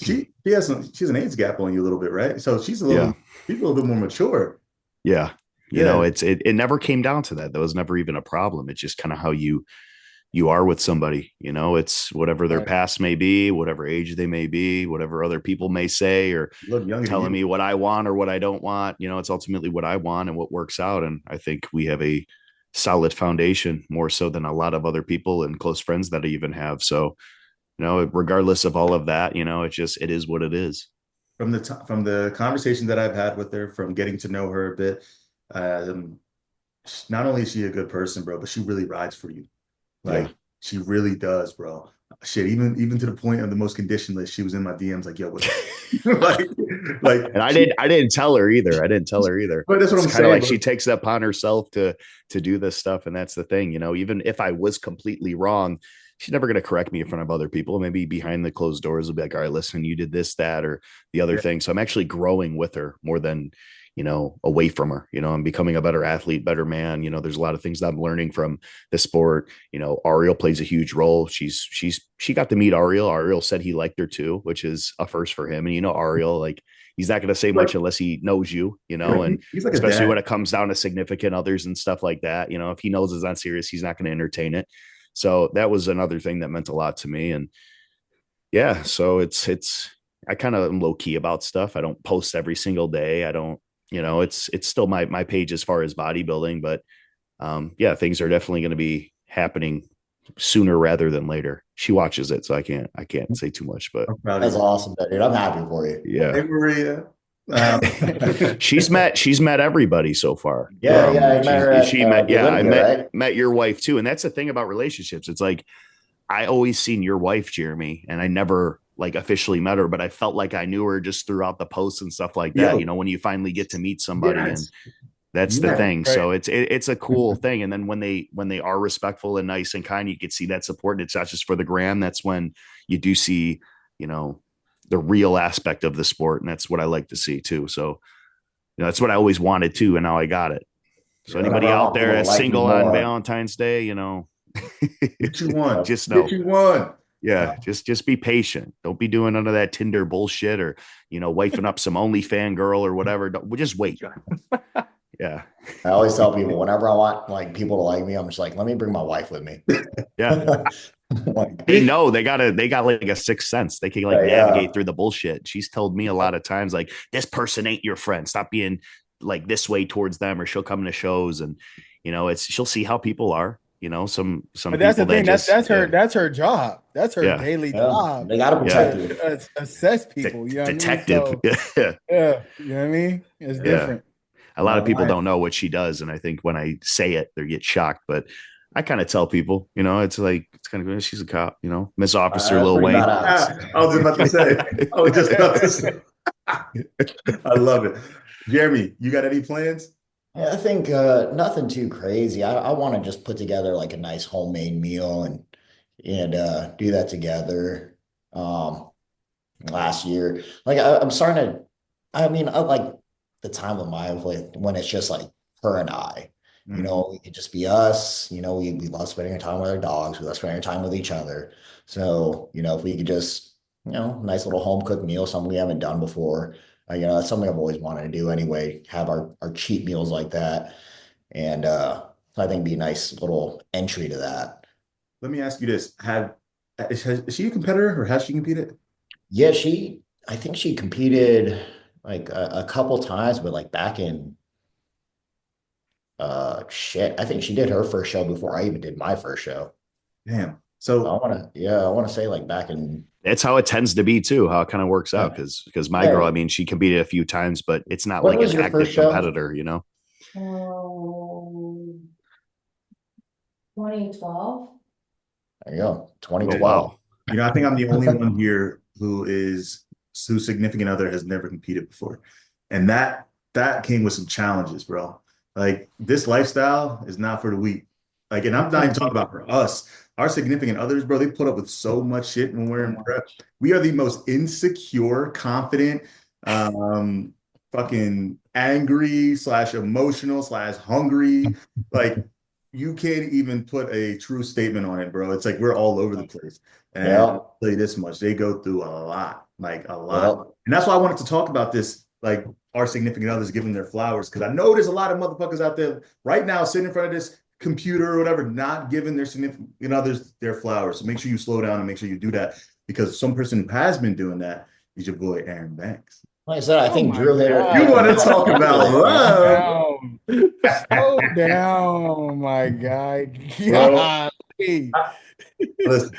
She's an age gap on you a little bit, right? So Yeah. she's a little bit more mature. Yeah. Yeah. It never came down to that. That was never even a problem. It's just kind of how you are with somebody. It's whatever their right. past may be, whatever age they may be, whatever other people may say, or Look younger than telling you. me what I want or what I don't want. It's ultimately what I want and what works out. And I think we have a solid foundation, more so than a lot of other people and close friends that I even have. So, regardless of all of that, it is what it is. From the conversation that I've had with her, from getting to know her a bit, um, not only is she a good person, bro, but she really rides for you. Yeah. Like she really does, bro. Shit, even to the point of the most conditionless, she was in my DMs like, yo, what's like, And like she, I didn't tell her either. but that's what It's I'm kind of saying, like bro. she takes it upon herself to do this stuff. And that's the thing, even if I was completely wrong, she's never going to correct me in front of other people. Maybe behind the closed doors will be like, all right, listen, you did this, that, or the other Yeah, thing. So I'm actually growing with her more than, away from her. I'm becoming a better athlete, better man. There's a lot of things that I'm learning from the sport. Ariel plays a huge role. She got to meet Ariel. Ariel said he liked her too, which is a first for him. And Ariel, like, he's not going to say like much unless he knows you, like and he's like a especially when dad. it comes down to significant others and stuff like that. If he knows it's not serious, he's not going to entertain it. So that was another thing that meant a lot to me. And yeah, so I kind of am low key about stuff. I don't post every single day. I don't, it's still my page as far as bodybuilding, but yeah, things are definitely going to be happening sooner rather than later. She watches it, so I can't say too much, but I'm proud of That's you. awesome, dude. I'm happy for you. yeah. Hey Maria. Um, She's met everybody so far. Yeah, yeah. I met She's her at she met the yeah, I Olympia, right? met your wife too. And that's the thing about relationships. It's like I always seen your wife, Jeremy, and I never like officially met her, but I felt like I knew her just throughout the posts and stuff like that. yo, When you finally get to meet somebody, and yes, that's the yes. thing. Right. So it's a cool thing. And then when they are respectful and nice and kind, you can see that support. It's not just for the gram. That's when you do see, you know, the real aspect of the sport. And that's what I like to see too. So, that's what I always wanted too. And now I got it. So Yeah. Whenever anybody I out want there people to that's like me single on more, Valentine's Day, Get you one. just Get know. you one. Yeah, just be patient. Don't be doing none of that Tinder bullshit or, wifing up some OnlyFan girl or whatever. We'll just wait. Yeah. I always tell people whenever I want like people to like me, I'm just like, let me bring my wife with me. Yeah. Like, They know they got like a sixth sense. They can like yeah, navigate through the bullshit. She's told me a lot of times, like, this person ain't your friend. Stop being like this way towards them, or she'll come to shows and she'll see how people are. Some But that's the people that thing. just That's her job. That's her yeah, daily yeah. job They got to yeah. protect you. to assess people. You know what I mean? Detective. So Yeah. yeah, you know what I mean? It's Yeah. different. A lot My of people wife. don't know what she does. And I think when I say it, they get shocked. But I kind of tell people, it's like, it's kind of, she's a cop, Miss Officer That's Lil pretty Wayne. badass. I was just about to say. I was just about to say. I love it. Jeremy, you got any plans? Yeah, I think nothing too crazy. I want to just put together like a nice homemade meal and do that together. Um, Last year, like I'm starting to. I mean, I like the time of my life like, when it's just like her and I. Mhm. We could just be us. We love spending our time with our dogs. We love spending our time with each other. So, if we could just, nice little home cooked meal, something we haven't done before. That's something I've always wanted to do anyway, have our cheat meals like that. And I think be a nice little entry to that. Let me ask you this: is she a competitor or has she competed? Yeah, I think she competed like a couple times, but like back in, shit, I think she did her first show before I even did my first show. Damn. I So want to, yeah, I want to say like back in, That's how it tends to be too, how it kind of works out. yeah, Because my girl, yeah. I mean, she competed a few times, but it's not When like was an your first active show? competitor, you know? Um, 2012. There you go, Oh, okay, 2012. wow. I think I'm the only one here whose significant other has never competed before, and that came with some challenges, bro. Like this lifestyle is not for the weak. Like, and I'm not even talking about for us. Our significant others, bro, they put up with so much shit when we're So in prep. much. We are the most insecure, confident, um, fucking angry slash emotional slash hungry. Like you can't even put a true statement on it, bro. It's like we're all over the place. And I'll Yeah, tell you this much, they go through a lot, like a lot. yeah. And that's why I wanted to talk about this, like our significant others giving their flowers. Cause I know there's a lot of motherfuckers out there right now sitting in front of this computer or whatever, not giving their significant others their flowers. So make sure you slow down and make sure you do that. Because some person who has been doing that is your boy Erin Banks. Like I said, I Oh think my Drew You hit God. want the to nail on talk the head with about it, Slow man. love, down. Slow down, my guy. bro. Golly. Listen,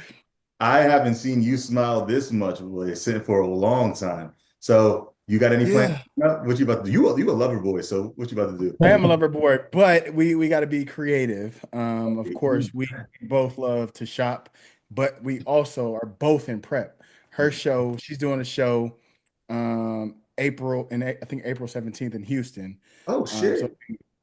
I haven't seen you smile this much boy, for a long time. So you got any plans? Yeah. What you about to do? You a lover boy, so what you about to I am a do? lover boy, but we got to be creative. Of course, we both love to shop, but we also are both in prep. Her show, she's doing a show April and I think April 17th in Houston. Oh So shit.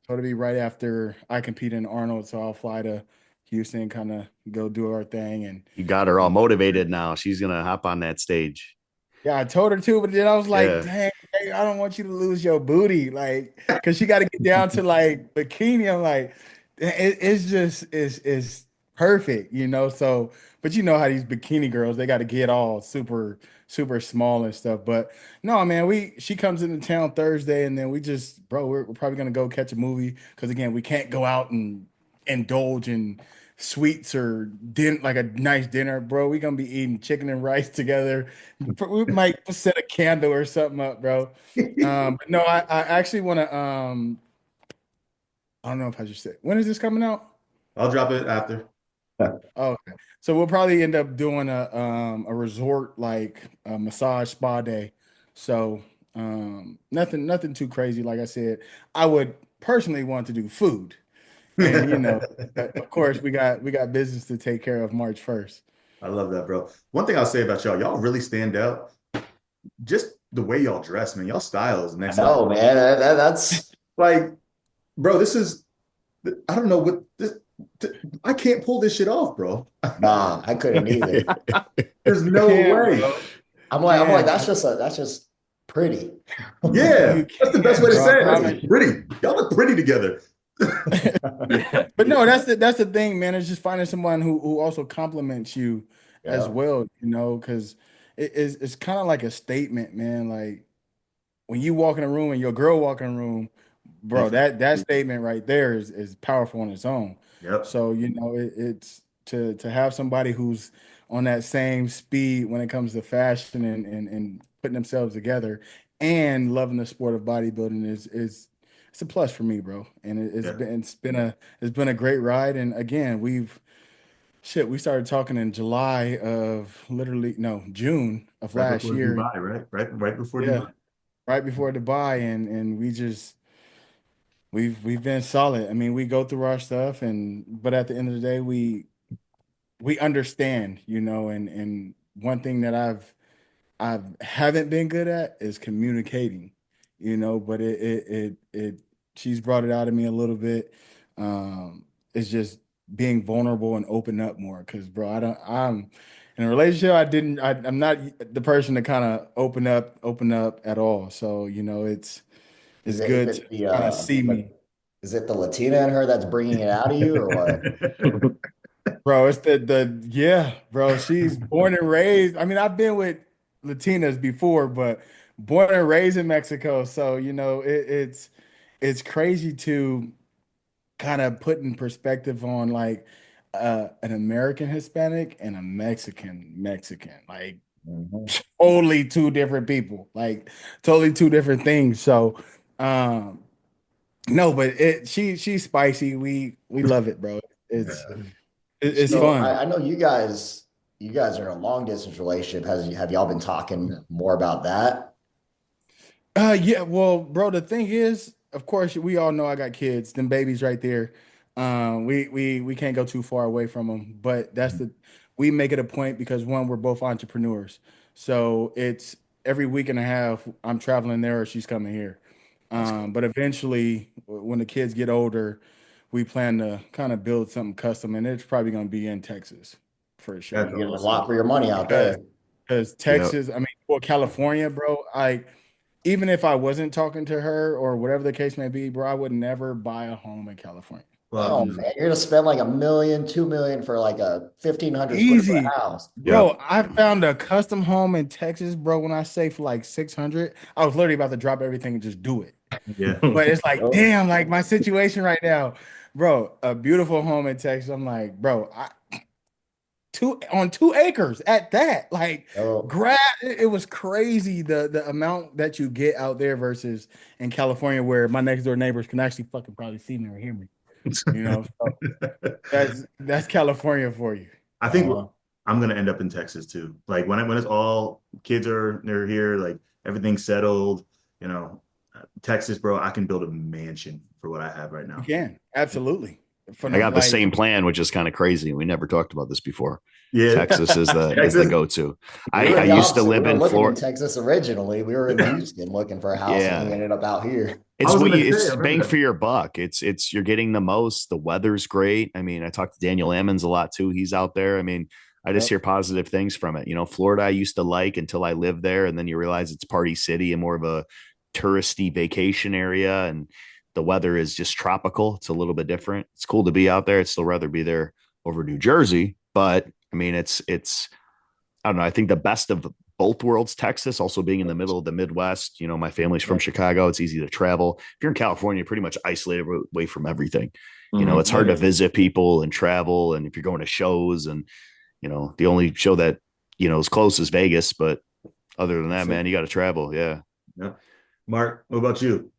it'll be right after I compete in Arnold, so I'll fly to Houston, kind of go do our thing You got her all and motivated now. She's going to hop on that stage. yeah, I told her to, but then I was like, Yeah. dang, hey, I don't want you to lose your booty. Like, cause she got to get down to like bikini. I'm like, it's just it's perfect, you know. So, but you know how these bikini girls, they got to get all super small and stuff. But no, man, she comes into town Thursday, and then we just, bro, we're probably gonna go catch a movie because again, we can't go out and indulge in sweets or like a nice dinner, bro. We gonna be eating chicken and rice together. We might set a candle or something up, bro. But no, I actually want to. I don't know if I just said when is this coming out? I'll drop it after. Oh, okay. So we'll probably end up doing a resort like a massage spa day. So nothing too crazy. Like I said, I would personally want to do food, and of course we got business to take care of March 1st. I love that, bro. One thing I'll say about y'all really stand out. Just the way y'all dress, man. Y'all style is I next level. know, man. That's Like, bro, this is I don't know what this I can't pull this shit off, bro. nah, I couldn't either. There's You no can't, way. bro. I'm You like, can't. that's just pretty. Yeah, You that's the best can't, way to bro. I say it. That's promise just pretty. Y'all look pretty together. But no, that's the thing, man. It's just finding someone who also compliments you as Yeah, well, because it's kind of like a statement, man. Like when you walk in a room and your girl walk in a room, bro, Different. that statement right there is powerful on its own. Yep. So, it's to have somebody who's on that same speed when it comes to fashion and putting themselves together and loving the sport of bodybuilding is it's a plus for me, bro. And Yeah. it's been a great ride. And again, we started talking in July of literally no June of Right last before year. Dubai, right? Right before Yeah, Dubai. right before Dubai, and we've been solid. I mean, we go through our stuff, but at the end of the day, we understand, and one thing that I haven't been good at is communicating, but she's brought it out of me a little bit. It's just being vulnerable and open up more. Cause bro, I'm in a relationship. I'm not the person to kind of open up at all. So, Is it's it is good it to the kind of see me. is it the Latina in her that's bringing it out of you, or what? Bro, it's yeah, bro. She's born and raised. I mean, I've been with Latinas before, but born and raised in Mexico. So, it's crazy to kind of put in perspective on like an American Hispanic and a Mexican Mexican. Like Mhm. totally two different people. Like totally two different things. So, um, no, but she's spicy. We love it, bro. It's Yeah. it's So fun. I know you guys are in a long distance relationship. Have y'all been talking more about that? Yeah, well, bro, the thing is, of course, we all know I got kids, them babies right there. We can't go too far away from them, but we make it a point because one, we're both entrepreneurs. So it's every week and a half I'm traveling there or she's coming here. That's cool. But eventually when the kids get older, we plan to kind of build something custom and it's probably going to be in Texas for That's sure. You're getting a awesome. lot for your money out Because there. because Yep. Texas, I mean, or California, bro, even if I wasn't talking to her or whatever the case may be, bro, I would never buy a home in California. Well, Oh Like man, you're gonna spend like 1 million, 2 million for like a 1,500 square foot easy. house. Yep. Bro, I found a custom home in Texas, bro. When I say for like 600, I was literally about to drop everything and just do it. yeah. But it's like, Oh, damn, like my situation right now, bro, a beautiful home in Texas. I'm like, bro, two on 2 acres at that. Like oh, grass, it was crazy the amount that you get out there versus in California where my next door neighbors can actually fucking probably see me or hear me. So that's California for you. I think uh, I'm gonna end up in Texas too. Like when it's all kids they're here, like everything's settled, you know, Texas, bro, I can build a mansion for what I have right You now. can absolutely. I got the Like same plan, which is kind of crazy. We never talked about this before. Yeah. Texas is the Texas. go-to. we I, were I the used to opposite. We live were in looking in Florida. Texas originally. We were in Houston looking for a house, and we Yeah. ended up out here. I was gonna say, I It's remember bang for that. your buck. It's you're getting the most. The weather's great. I mean, I talked to Daniel Ammons a lot too. He's out there. I mean, I just yep. hear positive things from it. Florida I used to like until I lived there, and then you realize it's party city and more of a touristy vacation area, and the weather is just tropical. It's a little bit different. It's cool to be out there. I'd still rather be there over New Jersey, but I mean, it's I don't know. I think the best of both worlds, Texas, also being in the middle of the Midwest. My family's from Yep. Chicago. It's easy to travel. If you're in California, you're pretty much isolated away from everything. Mhm. It's hard to Literally. visit people and travel. And if you're going to shows and, the only show that, is close is Vegas. But other than that, That's it. man, you got to travel. Yeah. Yeah. Mark, what about you?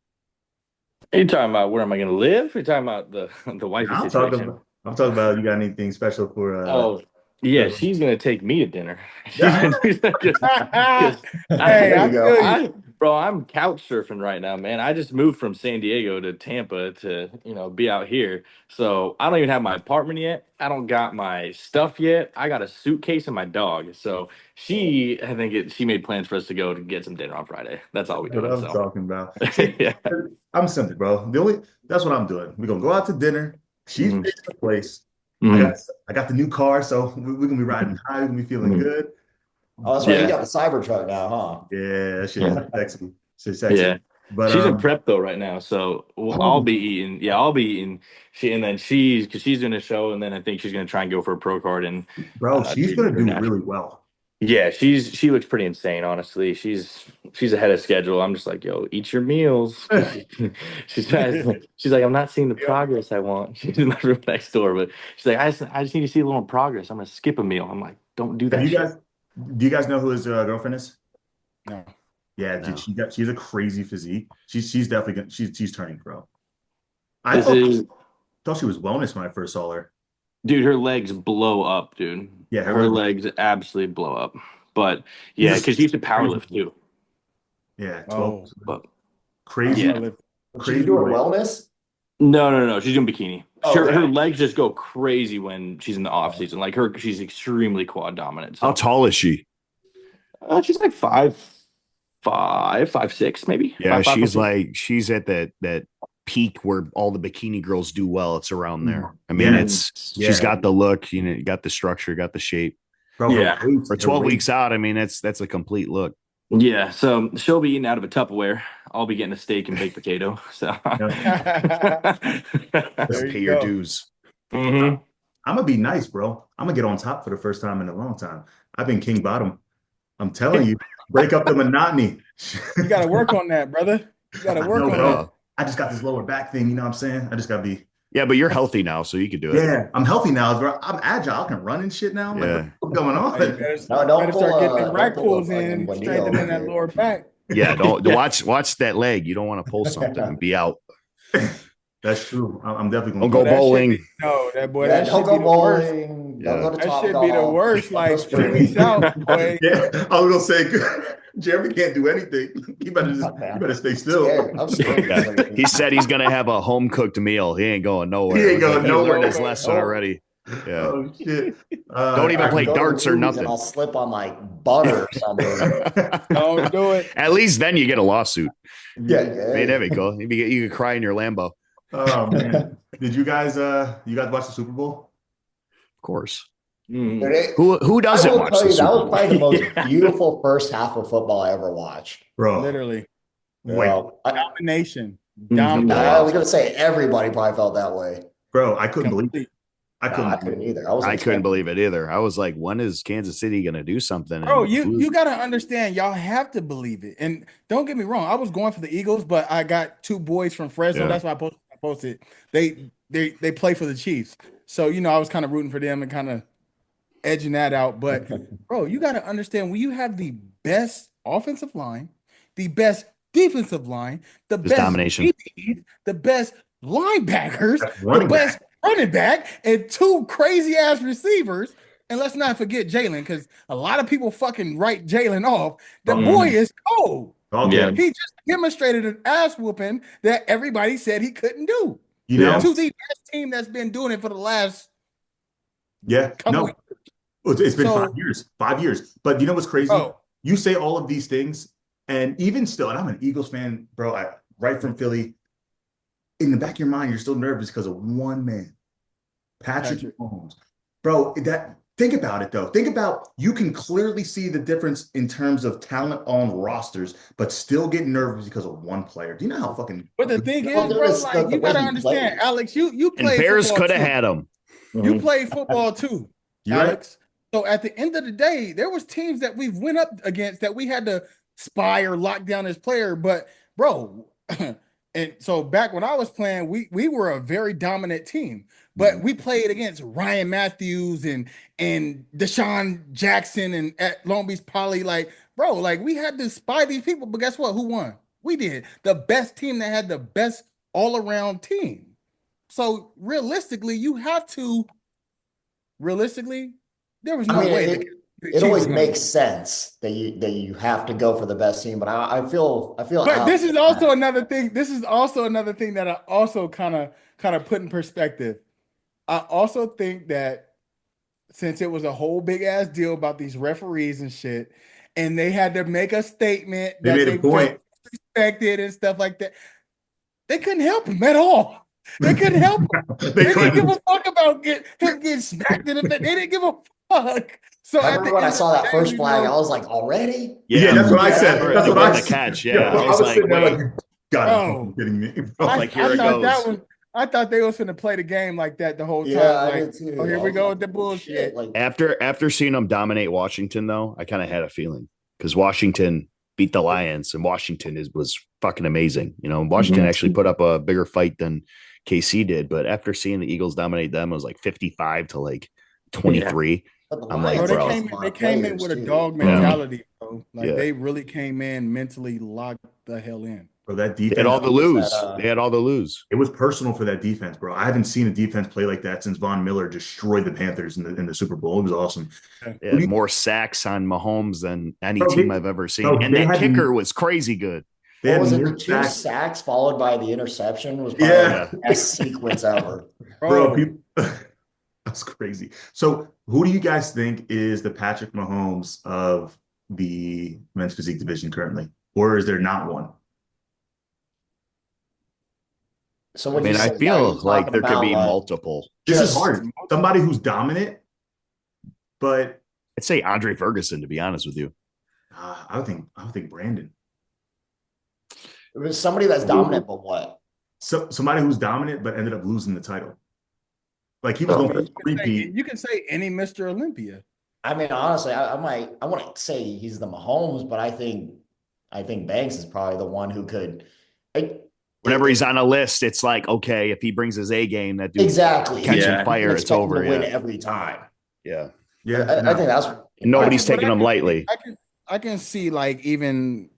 Are you talking about where am I going to live? You're talking about the wifey situation. I'm talking about you got anything special for Oh, yeah, for- she's gonna take me to dinner. She's gonna do that because Hey, There I you go. feel you. bro, I'm couch surfing right now, man. I just moved from San Diego to Tampa to, be out here. So I don't even have my apartment yet. I don't got my stuff yet. I got a suitcase and my dog. So she made plans for us to go to get some dinner on Friday. That's all we what doing. I'm So talking about. See, yeah. I'm simple, bro. That's what I'm doing. We're gonna go out to dinner. She's Mhm. fixing the place. I got Mhm. I got the new car, so we're gonna be riding high, we're gonna be feeling Mhm. good. Oh, that's right. You Yeah. got the Cybertruck now, huh? Yeah, that shit is Yeah. sexy. Shit's sexy. Yeah. But She's in prep though right now, so I'll Oh, be eating. Yeah, I'll be eating. And then because she's doing a show, and then I think she's gonna try and go for a pro card and bro, she's do gonna her do national. really well. Yeah, she looks pretty insane, honestly. She's ahead of schedule. I'm just like, yo, eat your meals. 'Cause she's like, I'm not seeing the Yep. progress I want. She's in my room next door, but she's like, I just need to see a little progress. I'm gonna skip a meal. I'm like, don't do Have that you shit. guys do you guys know who his girlfriend is? No. Yeah, dude, No. she's a crazy physique. She's definitely gonna she's turning pro. I This is thought she was wellness when I first saw her. Dude, her legs blow up, dude. Yeah, her Her legs legs absolutely blow up. But she's yeah, a because she used to crazy. powerlift too. Yeah, 12 Oh, But crazy, yeah. powerlift. she's crazy doing weight. wellness. No. She's doing bikini. Oh, Her okay. legs just go crazy when she's in the off season. Like she's extremely quad dominant. How So tall is she? She's like 5'6", maybe. Yeah, 5'5", she's 5'6". like she's at that peak where all the bikini girls do well. It's around there. I mean, Yeah. she's got the look, got the structure, got the shape. Bro, Yeah. For 12 weeks out, I mean, that's a complete look. Yeah, so she'll be eating out of a Tupperware. I'll be getting a steak and baked potato. So Pay your dues. I'm gonna be nice, bro. I'm gonna get on top for the first time in a long time. I've been king bottom. I'm telling you, break up the monotony. You got to work on that, brother. You got to work on that. I just got this lower back thing. You know what I'm saying? I just gotta be. Yeah, but you're healthy now, so you can do it. Yeah, I'm healthy now, bro. I'm agile. I can run and shit now. I'm like, what's going on? Better start getting them rack pulls in, strengthening that lower back. Yeah, don't watch that leg. You don't want to pull something and be out. That's true. I'm definitely don't go bowling. That boy. Yeah, that don't should go be bowling. The worst. Don't go to That Top should be the worst. Like 3 weeks out, boy. Yeah, I was gonna say, Jeremy can't do anything. You better stay still. I'm scared. Yeah. He said he's gonna have a home cooked meal. He ain't going nowhere. He ain't going nowhere. He learned his lesson already. Yeah. Oh shit. Don't even play darts or nothing. I'll slip on like butter or something. Don't do it. At least then you get a lawsuit. Yeah. I mean, that'd be cool. You could cry in your Lambo. Oh man. Did you guys watch the Super Bowl? Of course. Who doesn't watch the Super Bowl? That was probably the most beautiful first half of football I ever watched. Bro. Literally. Domination. I was gonna say everybody probably felt that way. Bro, I couldn't believe it. I couldn't either. I couldn't believe it either. I was like, when is Kansas City gonna do something? Bro, you gotta understand, y'all have to believe it. And don't get me wrong, I was going for the Eagles, but I got 2 boys from Fresno. Yeah. That's why I posted. They play for the Chiefs. So I was kind of rooting for them and kind of edging that out. But bro, you gotta understand, when you have the best offensive line, the best defensive line, the best domination, DBs, the best linebackers, the best running back, and 2 crazy ass receivers. And let's not forget Jalen, because a lot of people fucking write Jalen off. The boy is cold. Yeah. He just demonstrated an ass whooping that everybody said he couldn't do. To the best team that's been doing it for the last couple years. It's been 5 years. 5 years. But you know what's crazy? You say all of these things, and even still, and I'm an Eagles fan, bro. Right from Philly. In the back of your mind, you're still nervous because of one man, Patrick Mahomes. Bro, think about it, though. Think about, you can clearly see the difference in terms of talent on rosters, but still get nervous because of one player. Do you know how fucking... But the thing is, bro, like, you got to understand, Alex, you played Bears could have had him. You played football, too, Alex. Right. So at the end of the day, there was teams that we've went up against that we had to spy or lock down as player. But, bro... And so back when I was playing, we were a very dominant team, but we played against Ryan Matthews and Deshaun Jackson and at Long Beach Poly. Like, bro, like, we had to spy these people, but guess what? Who won? We did. The best team that had the best all-around team. So realistically, there was no way. It always makes sense that you have to go for the best team, but I feel. But this is also another thing. This is also another thing that I also kind of put in perspective. I also think that since it was a whole big ass deal about these referees and shit, and they had to make a statement that they made a point, respected and stuff like that, they couldn't help him at all. They couldn't help him. They didn't give a fuck about him getting smacked in the face. They didn't give a fuck. So I remember when I saw that first flag, I was like, already? Yeah, that's what I said. That's what I said. Catch. Yeah, I was like, wait. God, kidding me. Like, here it goes. I thought they was gonna play the game like that the whole time. Yeah, like, I did too. Oh, here we go with the bullshit. Like, after seeing them dominate Washington, though, I kind of had a feeling, because Washington beat the Lions, and Washington was fucking amazing. Washington actually put up a bigger fight than KC did, but after seeing the Eagles dominate them, it was like 55 to like 23. Yeah. I'm like, bro, they came in with a dog mentality, bro. Like, they really came in mentally locked the hell in. Bro, that defense. They had all the lose. They had all the lose. It was personal for that defense, bro. I haven't seen a defense play like that since Von Miller destroyed the Panthers in the Super Bowl. It was awesome. Yeah, more sacks on Mahomes than any team I've ever seen. And that kicker was crazy good. What was it? The 2 sacks followed by the interception was probably the best sequence ever. Bro, that's crazy. So who do you guys think is the Patrick Mahomes of the men's physique division currently, or is there not one? So I when you mean, I say that, feel you're like talking there could about be like multiple. This is just hard. Somebody who's dominant, but I'd say Andre Ferguson, to be honest with you. I would think Brandon. it was somebody that's dominant, but what? So somebody who's dominant but ended up losing the title. Like he was going for repeat. You can say any Mr. Olympia. I mean, honestly, I wouldn't say he's the Mahomes, but I think Banks is probably the one who could. It, Whenever it, he's on a list, it's like, okay, if he brings his A game, that dude's exactly. catching Yeah. You can fire, it's expect him over. to win Yeah. every time. Yeah. Yeah, I think no. that's And nobody's But taking him lightly. I can see like even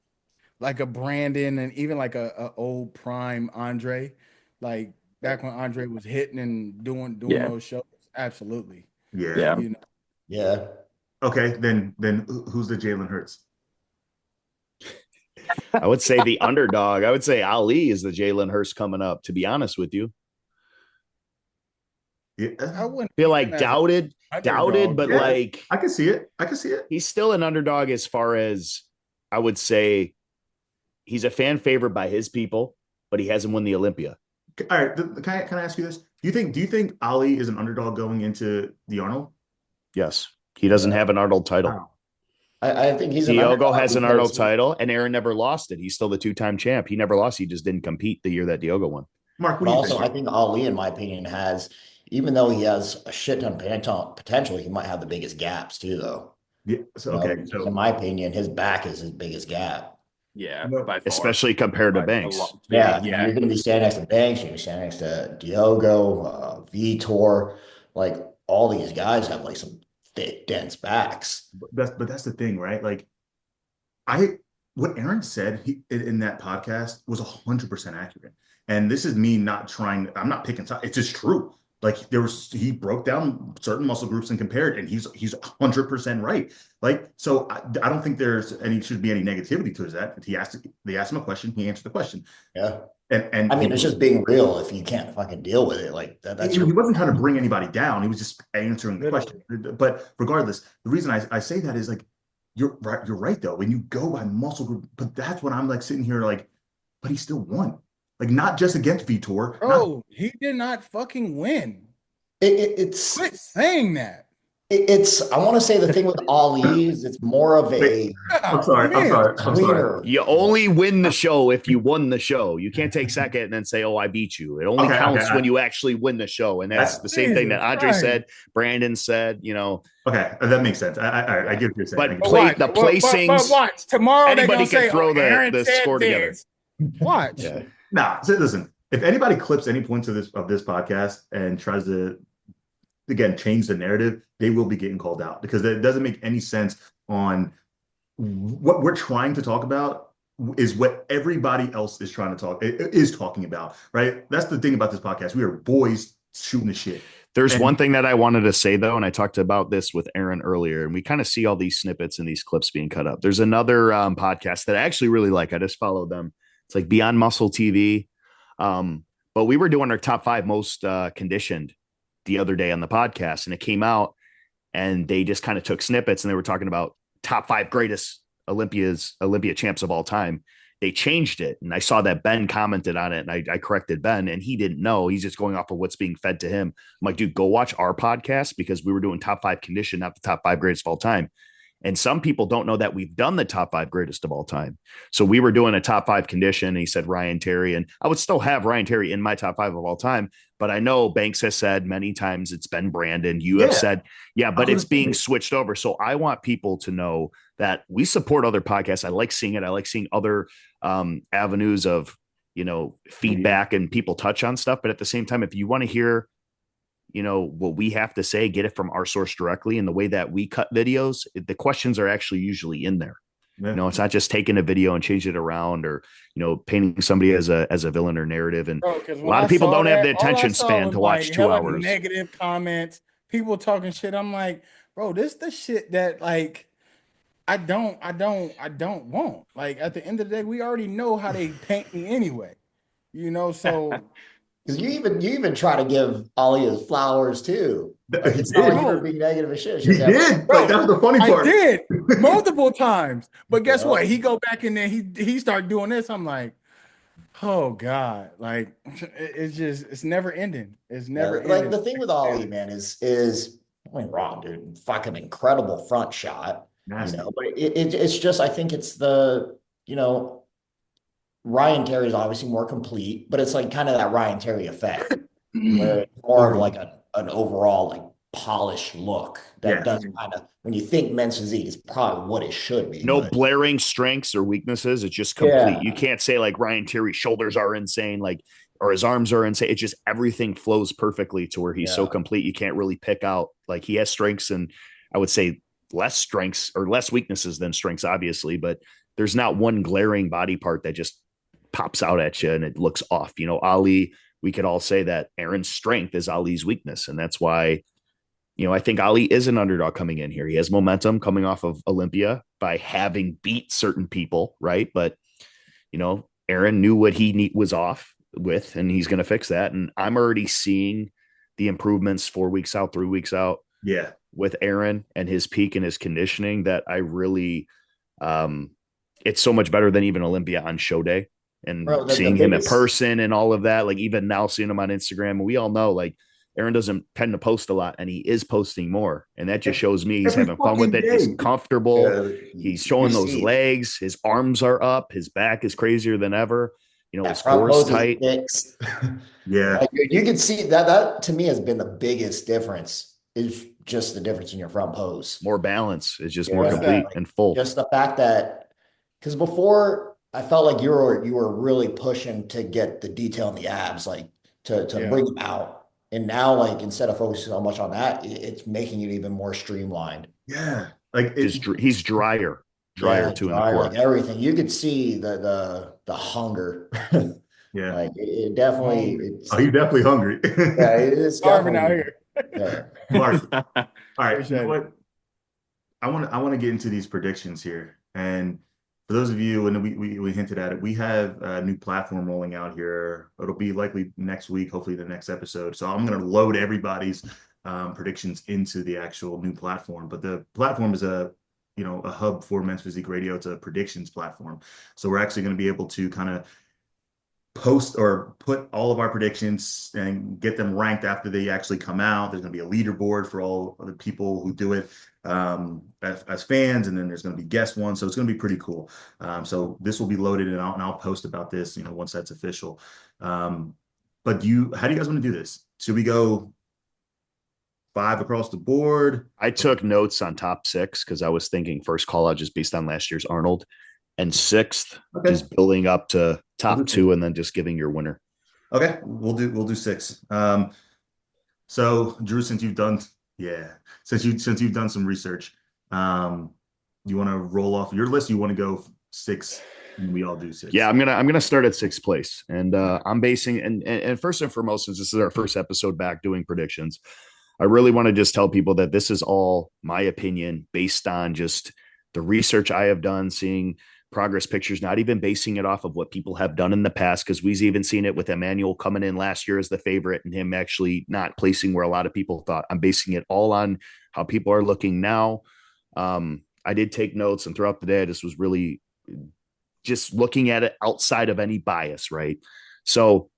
like a Brandon and even like a old prime Andre, like back when Andre was hitting and doing Yeah. those shows. Absolutely. Yeah. Yeah. You know, yeah. Okay, then who's the Jalen Hurts? I would say the underdog. I would say Ali is the Jalen Hurst coming up, to be honest with you. Yeah. I wouldn't I feel put like him as an doubted, underdog. but Yeah, like I can see it. I can see it. he's still an underdog as far as I would say he's a fan favorite by his people, but he hasn't won the Olympia. All right, can I ask you this? Do you think Ali is an underdog going into the Arnold? Yes. He doesn't Yeah. have an Arnold title. Wow. I think he's an Diogo underdog has an because Arnold title, and Aaron never lost it. He's still the two-time champ. He never lost. He just didn't compete the year that Diogo won. Mark, what but do you also I think? think Ali, in my opinion, has even though he has a shit ton of potential, he might have the biggest gaps too, though. Yeah, so You know, okay, because so in my opinion, his back is his biggest gap. Yeah, no, by far. Especially compared to By a Banks. lot. Yeah, I mean, Yeah. you're going to be standing next to Banks, you're going to be standing next to Diogo, Vitor, like all these guys have like some thick, dense backs. but that's the thing, right? Like I what Aaron said in that podcast was 100% accurate. And this is me not trying, I'm not picking sides. It's just true. Like he broke down certain muscle groups and compared, and he's 100% right. Like, so I don't think should be any negativity to that. They asked him a question, he answered the question. Yeah. And I mean, it's just being real if you can't fucking deal with it. Like that's he your wasn't trying to bring anybody down. He was just answering the Literally. question. But regardless, the reason I say that is like, you're right though. When you go by muscle group, but that's when I'm like sitting here like, but he still won. Like not just against Vitor. Bro, he did not fucking win. it's Quit saying that. it's I want to say the thing with Ali is it's more of Wait, a I'm sorry. I'm sorry. I'm sorry. cleaner. You only win the show if you won the show. You can't take second and then say, "Oh, I beat you." It only counts when you actually win the show, and that's the same thing that Andre said, Brandon said. Okay, that makes sense. I get what you're saying. But the placings. But watch tomorrow. They're Anybody gonna say, can throw Aaron the said score together. this. Watch. Yeah. Nah, so listen. If anybody clips any points of this podcast and tries to again change the narrative, they will be getting called out because it doesn't make any sense on what we're trying to talk about is what everybody else is trying to talking about, right? That's the thing about this podcast. We are boys shooting the shit. There's one thing that I wanted to say though, and I talked about this with Aaron earlier, and we kind of see all these snippets and these clips being cut up. There's another podcast that I actually really like. I just follow them. It's like Beyond Muscle TV. But we were doing our top 5 most conditioned the other day on the podcast, and it came out, and they just kind of took snippets, and they were talking about top 5 greatest Olympia champs of all time. They changed it, and I saw that Ben commented on it, and I corrected Ben, and he didn't know. He's just going off of what's being fed to him. I'm like, dude, go watch our podcast because we were doing top 5 condition, not the top 5 greatest of all time. And some people don't know that we've done the top 5 greatest of all time. So we were doing a top 5 condition. And he said Ryan Terry, and I would still have Ryan Terry in my top 5 of all time. But I know Banks has said many times it's been Brandon. You have said, yeah, but it's being switched over. So I want people to know that we support other podcasts. I like seeing it. I like seeing other avenues of, feedback and people touch on stuff. But at the same time, if you want to hear what we have to say, get it from our source directly. And the way that we cut videos, the questions are actually usually in there. Yeah. It's not just taking a video and change it around or, painting somebody as a villain or narrative. And a lot of people don't have the attention span to watch 2 hours. Negative comments, people talking shit. I'm like, bro, this the shit that like, I don't want. Like at the end of the day, we already know how they paint me anyway, so Because you even try to give Ali his flowers too. Like He it's not like did. you were being negative as shit. It's He just everyone. did. Like, that was the funny I part. did multiple times. But guess Yeah. what? He go back in there, he start doing this. I'm like, oh God. Like it's just it's never ending. It's Yeah, never like ending. the thing with Ali, man, is I mean, wrong, dude. Fucking incredible front shot, Nasty. but it's just I think it's the Ryan Terry is obviously more complete, but it's like kind of that Ryan Terry effect where it's more of like an overall like polished look that Yeah. does kind of when you think men's physique is probably what it should be. No But blaring strengths or weaknesses. It's just complete. yeah, You can't say like Ryan Terry's shoulders are insane, like or his arms are insane. It's just everything flows perfectly to where he's so yeah. complete. You can't really pick out like he has strengths and I would say less strengths or less weaknesses than strengths, obviously, but there's not one glaring body part that just pops out at you and it looks off. Ali, we could all say that Aaron's strength is Ali's weakness. And that's why, I think Ali is an underdog coming in here. He has momentum coming off of Olympia by having beat certain people, right? But, Aaron knew what he was off with, and he's going to fix that. And I'm already seeing the improvements 4 weeks out, 3 weeks out Yeah. with Aaron and his peak and his conditioning that I really, it's so much better than even Olympia on show day and Bro, the seeing him in biggest person and all of that. Like even now seeing him on Instagram, and we all know like Aaron doesn't tend to post a lot and he is posting more. And that just shows me he's Every having fun fucking with it. He's day. comfortable. you, He's you showing those see legs. His arms are up. His back is crazier than ever. that His front core is pose is tight. fixed. Yeah. Like you can see that to me has been the biggest difference is just the difference in your front pose. More balance. It's just more Yeah, complete like and full. just the fact that because before I felt like you were really pushing to get the detail in the abs, like to Yeah. bring them out. And now, like instead of focusing so much on that, it's making it even more streamlined. Yeah. Like He's drier Yeah, too in the core. like everything. You could see the hunger. yeah. Like it definitely it's Oh, you're definitely hungry. yeah, it's Starving out definitely here. yeah. Mark. All right. You Appreciate know what? I want to get into these predictions here. And for those of you, and we hinted at it, we have a new platform rolling out here. It'll be likely next week, hopefully the next episode. So I'm going to load everybody's predictions into the actual new platform. But the platform is a hub for Men's Physique Radio. It's a predictions platform. So we're actually going to be able to kind of post or put all of our predictions and get them ranked after they actually come out. There's going to be a leaderboard for all of the people who do it as fans, and then there's going to be guest ones. So it's going to be pretty cool. So this will be loaded, and I'll post about this, once that's official. But how do you guys want to do this? Should we go 5 across the board? I took notes on top 6 because I was thinking first call out just based on last year's Arnold, and 6th just building up to top 2 and then just giving your winner. Okay, we'll do 6. So Drew, since you've done some research, you want to roll off your list? You want to go 6 and we all do 6? Yeah, I'm gonna start at 6th place, and I'm basing and first and foremost, since this is our first episode back doing predictions, I really want to just tell people that this is all my opinion based on just the research I have done, seeing progress pictures, not even basing it off of what people have done in the past, because we've even seen it with Emmanuel coming in last year as the favorite and him actually not placing where a lot of people thought. I'm basing it all on how people are looking now. I did take notes, and throughout the day, I just was really just looking at it outside of any bias, right? So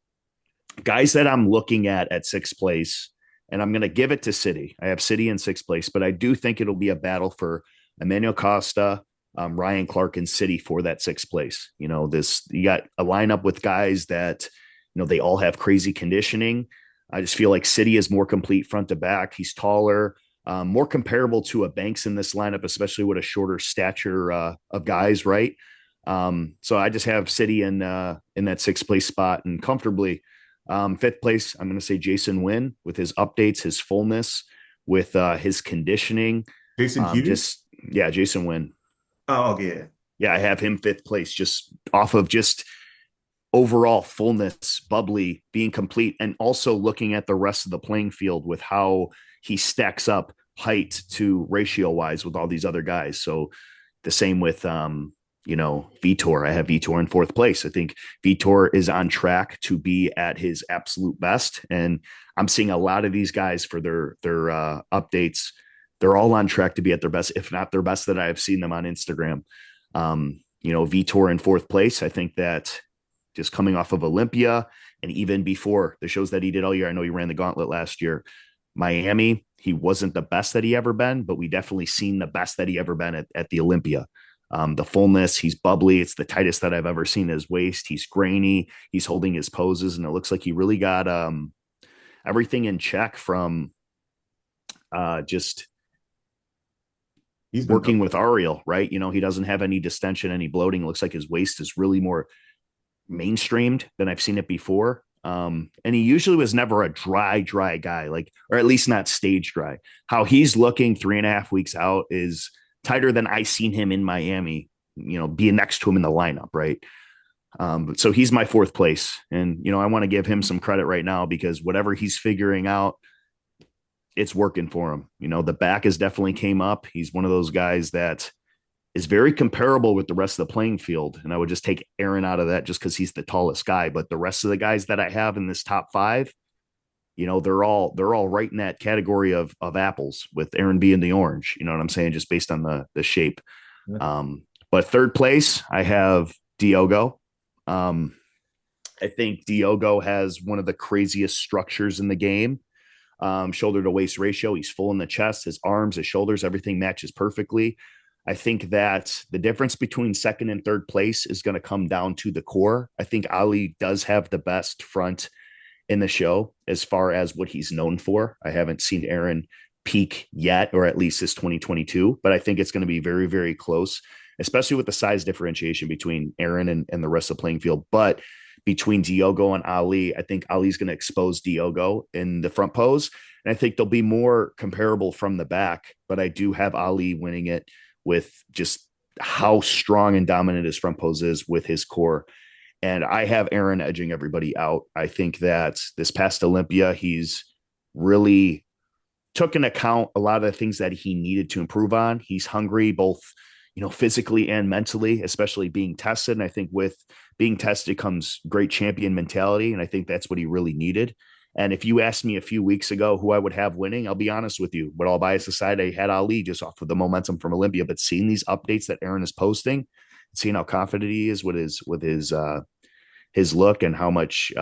guys that I'm looking at 6th place, and I'm going to give it to City. I have City in 6th place, but I do think it'll be a battle for Emmanuel Costa, Ryan Clark, and City for that 6th place. You got a lineup with guys that, they all have crazy conditioning. I just feel like City is more complete front to back. He's taller, more comparable to a Banks in this lineup, especially with a shorter stature of guys, right? So I just have City in that 6th place spot, and comfortably 5th place, I'm going to say Jason Wynn with his updates, his fullness, with his conditioning. Jason Hughes? Jason Wynn. Oh, yeah. Yeah, I have him 5th place, just off of just overall fullness, bubbly, being complete, and also looking at the rest of the playing field with how he stacks up height to ratio wise with all these other guys. So the same with Vitor. I have Vitor in fourth place. I think Vitor is on track to be at his absolute best. And I'm seeing a lot of these guys for their updates. They're all on track to be at their best, if not their best that I've seen them on Instagram. Vitor in fourth place. I think that just coming off of Olympia and even before the shows that he did all year, I know he ran the gauntlet last year. Miami, he wasn't the best that he ever been, but we definitely seen the best that he ever been at the Olympia. The fullness, he's bubbly. It's the tightest that I've ever seen his waist. He's grainy. He's holding his poses, and it looks like he really got everything in check from just He's been working with Ariel, right? He doesn't have any distension, any bloating. It looks like his waist is really more mainstreamed than I've seen it before. And he usually was never a dry guy, or at least not stage dry. How he's looking 3.5 weeks out is tighter than I seen him in Miami, being next to him in the lineup. Right. So he's my fourth place. And, I want to give him some credit right now because whatever he's figuring out, it's working for him. The back has definitely came up. He's one of those guys that is very comparable with the rest of the playing field. And I would just take Aaron out of that just because he's the tallest guy. But the rest of the guys that I have in this top 5, they're all right in that category of apples, with Aaron being the orange. You know what I'm saying? Just based on the shape. Yeah. But third place, I have Diogo. I think Diogo has one of the craziest structures in the game. Shoulder to waist ratio. He's full in the chest, his arms, his shoulders, everything matches perfectly. I think that the difference between second and third place is going to come down to the core. I think Ali does have the best front in the show as far as what he's known for. I haven't seen Aaron peak yet, or at least his 2022, but I think it's going to be very, very close, especially with the size differentiation between Aaron and the rest of the playing field. But between Diogo and Ali, I think Ali's going to expose Diogo in the front pose. And I think they'll be more comparable from the back, but I do have Ali winning it with just how strong and dominant his front pose is with his core. And I have Aaron edging everybody out. I think that this past Olympia, he's really took into account a lot of the things that he needed to improve on. He's hungry, both, physically and mentally, especially being tested. And I think with being tested comes great champion mentality. And I think that's what he really needed. And if you asked me a few weeks ago who I would have winning, I'll be honest with you, but all bias aside, I had Ali just off of the momentum from Olympia. But seeing these updates that Aaron is posting, seeing how confident he is with his look and how much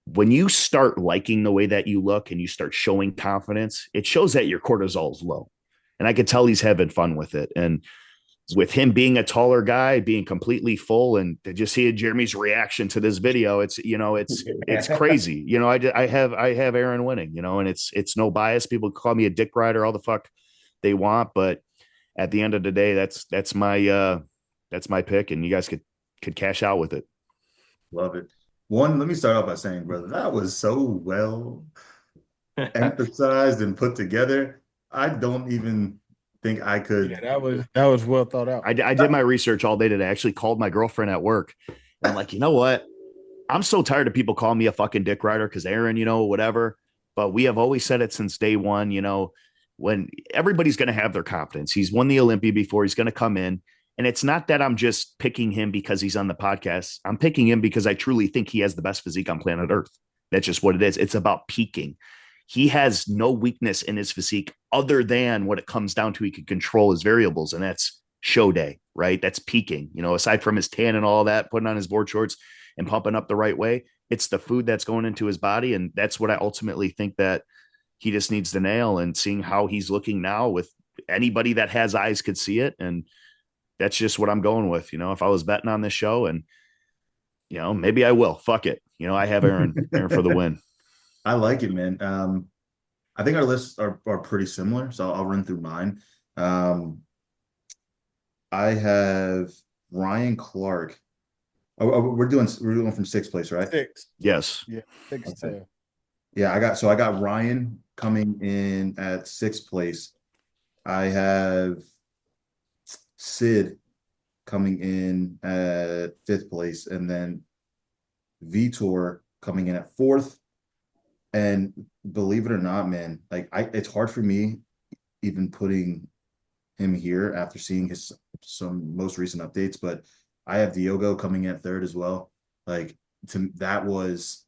when you start liking the way that you look and you start showing confidence, it shows that your cortisol is low. And I could tell he's having fun with it. And with him being a taller guy, being completely full, and to just see Jeremy's reaction to this video, it's crazy. I have Aaron winning, and it's no bias. People call me a dick rider, all the fuck they want, but at the end of the day, that's my pick, and you guys could cash out with it. Love it. One, let me start off by saying, brother, that was so well emphasized and put together. I don't even think I could. Yeah, that was well thought out. I did my research all day today. I actually called my girlfriend at work. And I'm like, you know what? I'm so tired of people calling me a fucking dick rider because Aaron, whatever. But we have always said it since day one, when everybody's going to have their confidence. He's won the Olympia before. He's going to come in. And it's not that I'm just picking him because he's on the podcast. I'm picking him because I truly think he has the best physique on planet Earth. That's just what it is. It's about peaking. He has no weakness in his physique other than what it comes down to. He can control his variables, and that's show day, right? That's peaking. Aside from his tan and all that, putting on his board shorts and pumping up the right way, it's the food that's going into his body. And that's what I ultimately think that he just needs to nail. And seeing how he's looking now, with anybody that has eyes could see it. And that's just what I'm going with. If I was betting on this show, and, maybe I will. Fuck it. I have Aaron for the win. I like it, man. I think our lists are pretty similar, so I'll run through mine. I have Ryan Clark. We're doing from sixth place, right? Six. Yes. Yeah. Six. Okay. Yeah, I got Ryan coming in at sixth place. I have Sid coming in at fifth place, and then Vitor coming in at fourth. And believe it or not, man, it's hard for me even putting him here after seeing some most recent updates, but I have Diogo coming at third as well. Like that was,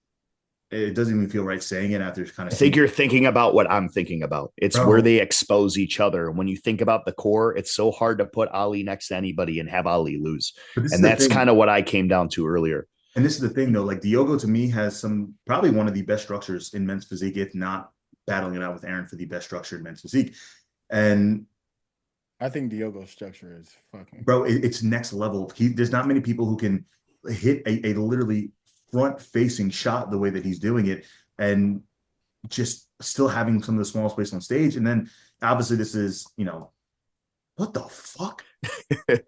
it doesn't even feel right saying it after kind of I think seeing. you're thinking about what I'm thinking about. It's where Bro, they expose each other. When you think about the core, it's so hard to put Ali next to anybody and have Ali lose. but this is And the that's thing. kind of what I came down to earlier. And this is the thing though, like Diogo to me has probably one of the best structures in men's physique, if not battling it out with Aaron for the best structure in men's physique. And I think Diogo's structure is fucking. bro, it's next level. There's not many people who can hit a literally front facing shot the way that he's doing it, and just still having some of the small space on stage. And then obviously this is, what the fuck? What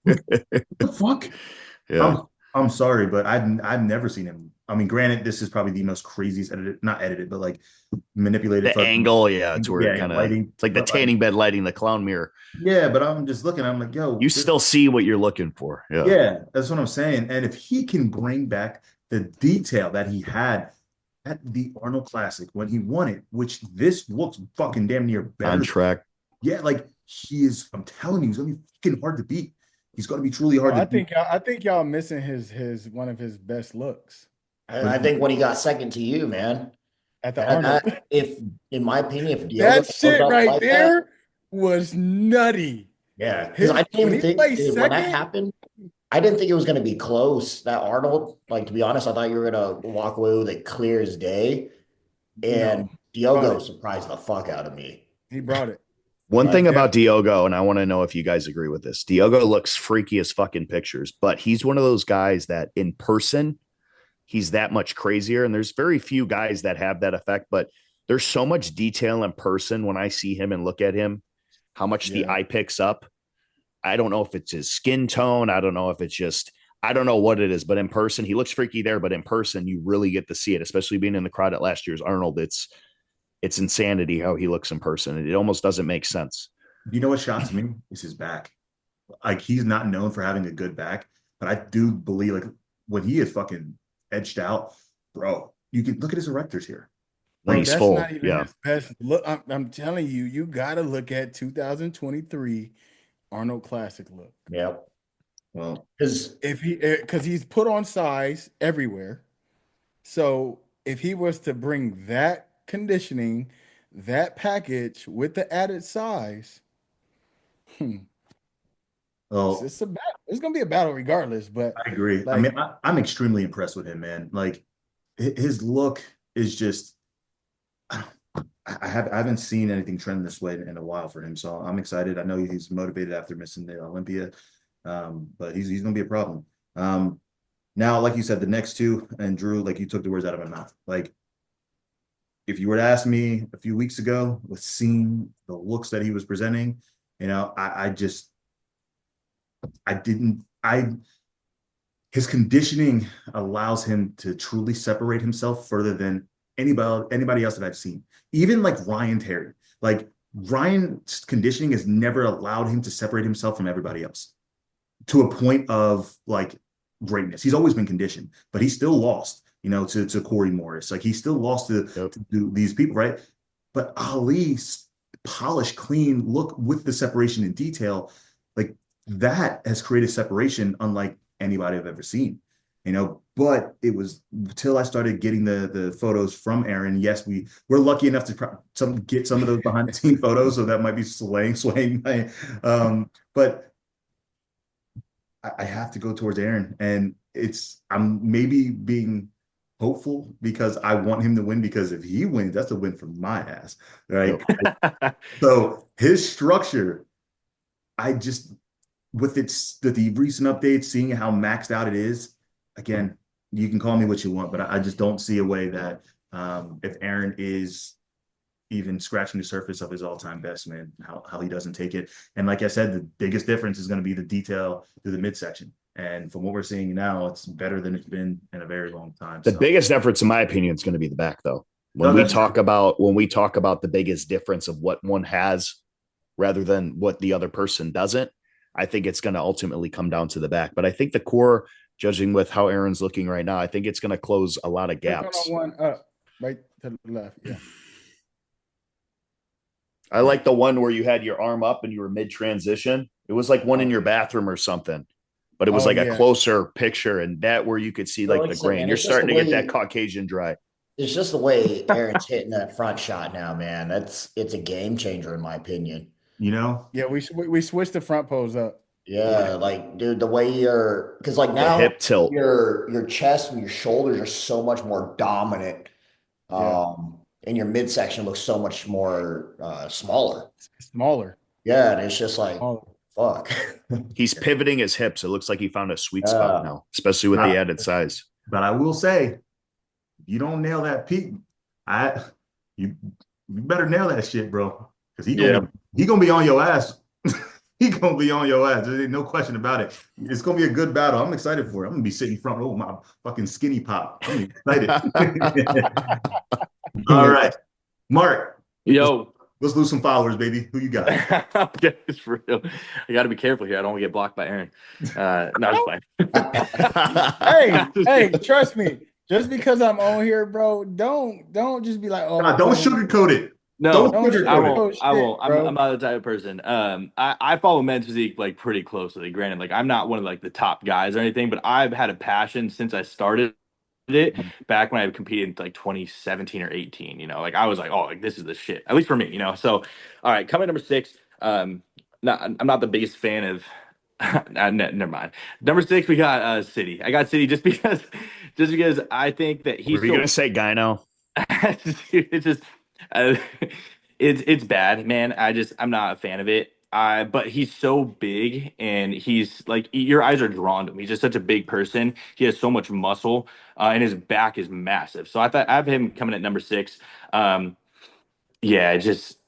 the fuck? Yeah. I'm sorry, but I've never seen him. I mean, granted, this is probably the most craziest not edited, but like manipulated The angle, yeah, it's where it kind of, lighting. it's like the tanning bed lighting the clown mirror. Yeah, but I'm just looking, I'm like, yo, You still see what you're looking for. Yeah. yeah, that's what I'm saying. And if he can bring back the detail that he had at the Arnold Classic when he won it, which this looks fucking damn near better. On track. Yeah, like he is, I'm telling you, he's gonna be fucking hard to beat. He's gonna be truly hard to beat. I think y'all missing his one of his best looks. I think when he got second to you, man. At the Arnold. If, in my opinion, if Diogo that shit right like there was nutty. Yeah, because I didn't even think when that happened, I didn't think it was going to be close. That Arnold, like to be honest, I thought you were going to walk away with it clear as day. And Diogo surprised the fuck out of me. He brought it. One thing about Diogo, and I want to know if you guys agree with this. Diogo looks freaky as fucking pictures, but he's one of those guys that in person, he's that much crazier. And there's very few guys that have that effect, but there's so much detail in person when I see him and look at him, how much the eye picks up. I don't know if it's his skin tone. I don't know if it's just, I don't know what it is, but in person, he looks freaky there, but in person, you really get to see it, especially being in the crowd at last year's Arnold. It's insanity how he looks in person. It almost doesn't make sense. You know what shocks me is his back. Like he's not known for having a good back, but I do believe like when he is fucking edged out, bro, you can look at his erectors here. Rings that's full. Not even his best look. I'm telling you, you got to look at 2023 Arnold Classic look. Yep. Well, because he's put on size everywhere. So if he was to bring that conditioning, that package with the added size, well, it's a battle. It's gonna be a battle regardless. But I agree. Like, I mean, I'm extremely impressed with him, man. Like his look is just. I haven't seen anything trend this way in a while for him, so I'm excited. I know he's motivated after missing the Olympia, but he's going to be a problem. Now, like you said, the next two, and Drew, like you took the words out of my mouth. Like, if you were to ask me a few weeks ago, with seeing the looks that he was presenting, his conditioning allows him to truly separate himself further than anybody else that I've seen. Even like Ryan Terry. Like Ryan's conditioning has never allowed him to separate himself from everybody else to a point of like greatness. He's always been conditioned, but he still lost, to Corey Morris. Like he still lost to these people, right? But Ali's polished, clean look with the separation and detail, like that has created separation unlike anybody I've ever seen. But it was until I started getting the photos from Erin. Yes, we're lucky enough to get some of those behind the scene photos, so that might be swaying. But I have to go towards Erin, and I'm maybe being hopeful because I want him to win, because if he wins, that's a win for my ass, right? So his structure, with the recent updates, seeing how maxed out it is. Again, you can call me what you want, but I just don't see a way that if Erin is even scratching the surface of his all-time best, man, how he doesn't take it. And like I said, the biggest difference is going to be the detail through the midsection. And from what we're seeing now, it's better than it's been in a very long time. The biggest difference, in my opinion, is going to be the back, though. When we talk about the biggest difference of what one has rather than what the other person doesn't, I think it's going to ultimately come down to the back. But I think the core, judging with how Erin's looking right now, I think it's going to close a lot of gaps. One up, right to the left, yeah. I like the one where you had your arm up and you were mid transition. It was like one in Oh, your bathroom or something, but it was Oh like a yeah. closer picture, and that where you could see but like like I the said, grain. man, You're starting to get that Caucasian dry. it's just the way Aaron's hitting that front shot now, man. It's a game changer in my opinion. You know? Yeah, we switched the front pose up. Yeah, like dude, the way because like The now hip tilt. your chest and your shoulders are so much more dominant. Yeah. And your midsection looks so much more smaller. Smaller. Yeah, and it's just like Smaller. fuck. He's pivoting his hips. It looks like he found a sweet spot Uh, now, especially with the But, added size. but I will say, you don't nail that peak, I you you better nail that shit, bro. Because Yeah. he gonna be on your ass. He gonna be on your ass. There ain't no question about it. It's gonna be a good battle. I'm excited for it. I'm gonna be sitting front row with my fucking skinny pop. I'm excited. All right, Mark. Let's, Yo. let's lose some followers, baby. Who you got? Yeah, it's for real. I got to be careful here. I don't want to get blocked by Aaron. No, it's fine. Hey, trust me. Just because I'm on here, bro, don't just be like, oh, Nah, don't sugarcoat it. No, Don't don't I sugarcoat it. won't. sugarcoat I shit, won't. bro. I'm not the type of person. I follow men's physique like pretty closely. Granted, like I'm not one of like the top guys or anything, but I've had a passion since I started it back when I competed in like 2017 or 18. You know, like I was like, oh, like this is the shit. At least for me, you know. So, all right, coming number six. I'm not the biggest fan of. Never mind. Number six, we got City. I got City just because I think that he's Were you so gonna say gyno? it's just uh, it's bad, man. I'm not a fan of it. But he's so big and he's like your eyes are drawn to him. He's just such a big person. He has so much muscle, and his back is massive. So I thought I have him coming at number six. Yeah, it just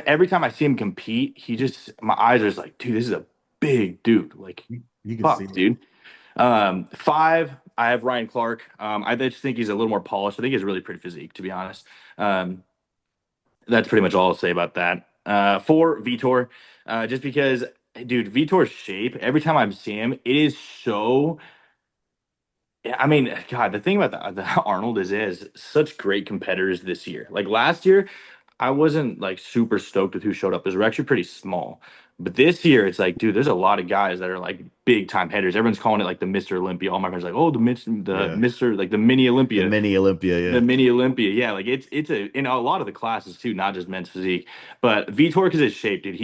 every time I see him compete, he just my eyes are just like, dude, this is a big dude. Like, You can see fuck, it. dude. Five, I have Ryan Clark. I just think he's a little more polished. I think he's really pretty physique, to be honest. Um, that's pretty much all I'll say about that. Four, Vitor, just because, dude, Vitor's shape, every time I see him, it is so. I mean, God, the thing about the Arnold is such great competitors this year. Like last year, I wasn't like super stoked with who showed up because we're actually pretty small. But this year, it's like, dude, there's a lot of guys that are like big time headers. Everyone's calling it like the Mr. Olympia. All my friends are like, oh, the Yeah. Mr. like the mini The Olympia. mini Olympia, The yeah. mini Olympia, yeah, like it's a in a lot of the classes too, not just men's physique. But Vitor is his shape, dude.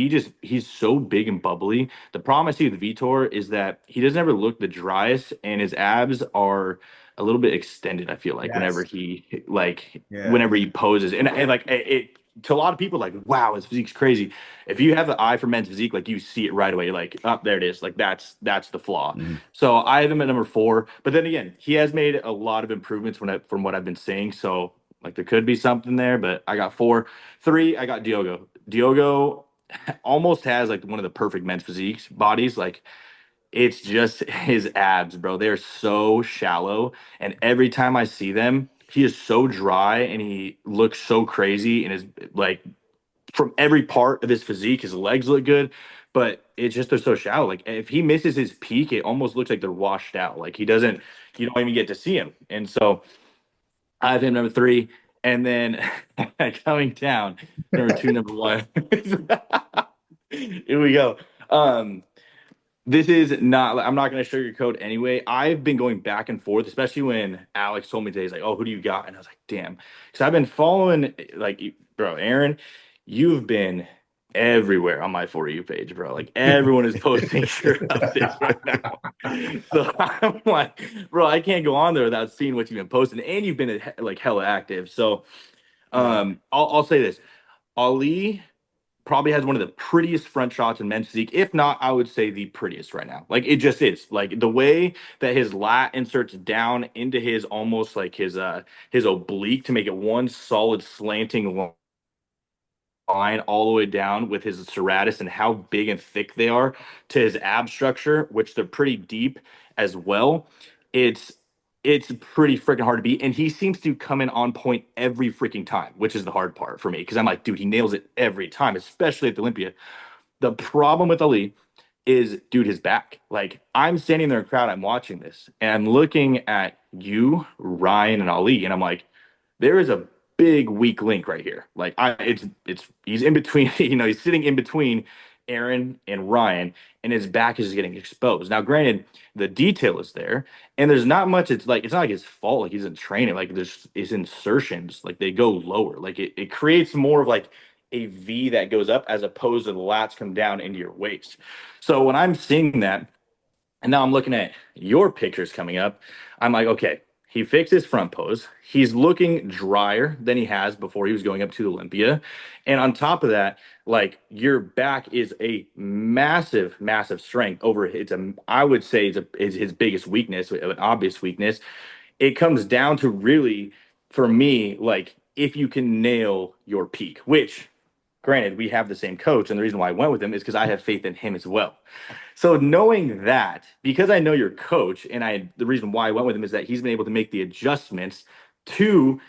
He's so big and bubbly. The problem I see with Vitor is that he doesn't ever look the driest, and his abs are a little bit extended. I feel like Yes. Yeah. whenever he poses, and like it to a lot of people, like wow, his physique's crazy. If you have the eye for men's physique, like you see it right away, like up there it is, like that's the flaw. Mhm. So I have him at number four. But then again, he has made a lot of improvements from what I've been seeing. So like there could be something there, but I got four. Three, I got Diogo. Diogo almost has like one of the perfect men's physiques bodies. Like it's just his abs, bro. They're so shallow. And every time I see them, he is so dry and he looks so crazy and is like from every part of his physique. His legs look good, but it's just they're so shallow. Like if he misses his peak, it almost looks like they're washed out. Like he doesn't, you don't even get to see him. And so I have him number three, and then coming down number two, number one. Here we go. Um, this is not. I'm not going to sugarcoat anyway. I've been going back and forth, especially when Alex told me today. He's like, "Oh, who do you got?" And I was like, "Damn," because I've been following like, bro, Aaron, you've been everywhere on my For You page, bro. Like everyone is posting your updates right now. So I'm like, bro, I can't go on there without seeing what you've been posting, and you've been like hella active. So, Yeah. I'll say this: Ali probably has one of the prettiest front shots in men's physique. If not, I would say the prettiest right now. Like it just is. Like the way that his lat inserts down into his almost like his oblique to make it one solid slanting line all the way down with his serratus and how big and thick they are to his ab structure, which they're pretty deep as well. It's it's pretty freaking hard to beat, and he seems to come in on point every freaking time, which is the hard part for me because I'm like, dude, he nails it every time, especially at the Olympia. The problem with Ali is, dude, his back. Like I'm standing there in the crowd, I'm watching this, and I'm looking at you, Ryan, and Ali, and I'm like, there is a big weak link right here. Like he's in between, he's sitting in between Erin and Ryan, and his back is getting exposed. Now, granted, the detail is there, and there's not much. It's not like his fault. Like he's in training. Like there's his insertions, like they go lower. Like it creates more of like a V that goes up as opposed to the lats come down into your waist. So when I'm seeing that, and now I'm looking at your pictures coming up, I'm like, okay, he fixed his front pose. He's looking drier than he has before he was going up to Olympia. And on top of that, like your back is a massive, massive strength over I would say it's his biggest weakness, an obvious weakness. It comes down to really, for me, like if you can nail your peak, which granted, we have the same coach. And the reason why I went with him is because I have faith in him as well. So knowing that, because I know your coach, and the reason why I went with him is that he's been able to make the adjustments to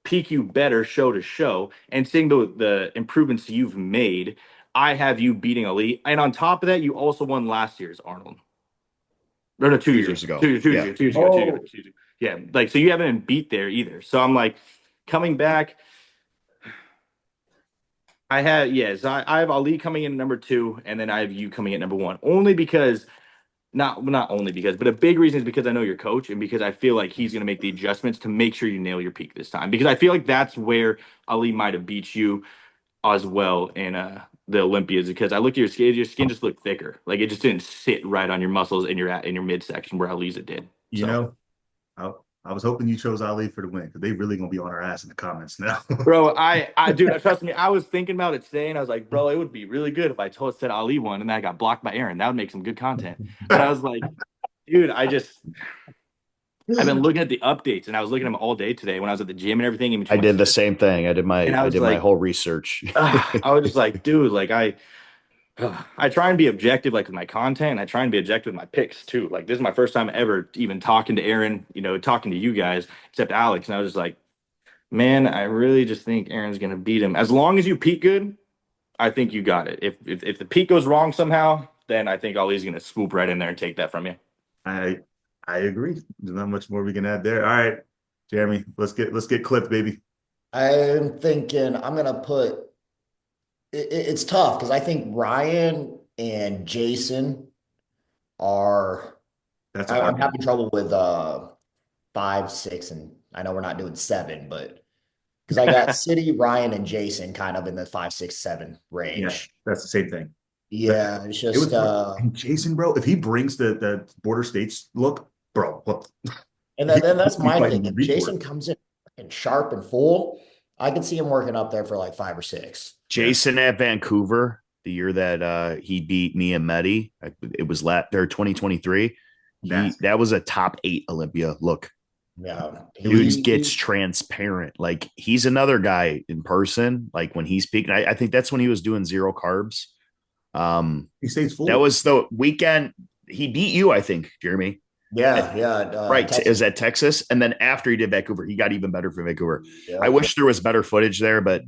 peak you better show to show, and seeing the improvements you've made, I have you beating Ali. And on top of that, you also won last year's Arnold. No, 2 years ago. 2 years ago. Yeah, like so you haven't been beat there either. So I'm like coming back. I have Ali coming in number 2, and then I have you coming in number 1. Only because, not only because, but a big reason is because I know your coach, and because I feel like he's going to make the adjustments to make sure you nail your peak this time. Because I feel like that's where Ali might have beat you as well in the Olympias. Because I looked at your skin just looked thicker. Like it just didn't sit right on your muscles in your midsection where Ali's it did. I was hoping you chose Ali for the win because they really gonna be on our ass in the comments now. Bro, dude, trust me, I was thinking about it today, and I was like, bro, it would be really good if I said Ali won, and then I got blocked by Erin. That would make some good content. But I was like, dude, I've been looking at the updates, and I was looking at them all day today when I was at the gym and everything. I did the same thing. I did my whole research. I was just like, dude, like I try and be objective, like with my content, and I try and be objective with my picks too. Like this is my first time ever even talking to Erin, talking to you guys, except Alex, and I was just like, man, I really just think Erin's gonna beat him. As long as you peak good, I think you got it. If the peak goes wrong somehow, then I think Ali's gonna swoop right in there and take that from you. I agree. There's not much more we can add there. All right, Jeremy, let's get clipped, baby. I'm thinking I'm gonna put. It's tough because I think Ryan and Jason are. I'm having trouble with 5, 6, and I know we're not doing 7, but because I got City, Ryan, and Jason kind of in the 5, 6, 7 range. Yeah, that's the same thing. Yeah, it's just Jason, bro. If he brings the border states look, bro. What? And then that's my thing. If Jason comes in and sharp and full, I can see him working up there for like 5 or 6. Jason at Vancouver, the year that he beat me and Medi, it was there 2023. That was a top 8 Olympia look. Yeah, dude gets transparent. Like he's another guy in person. Like when he's peaking, I think that's when he was doing 0 carbs. He stays full. That was the weekend he beat you, I think, Jeremy. Yeah. Right. Texas. Is that Texas? And then after he did Vancouver, he got even better for Vancouver. Yeah. I wish there was better footage there, but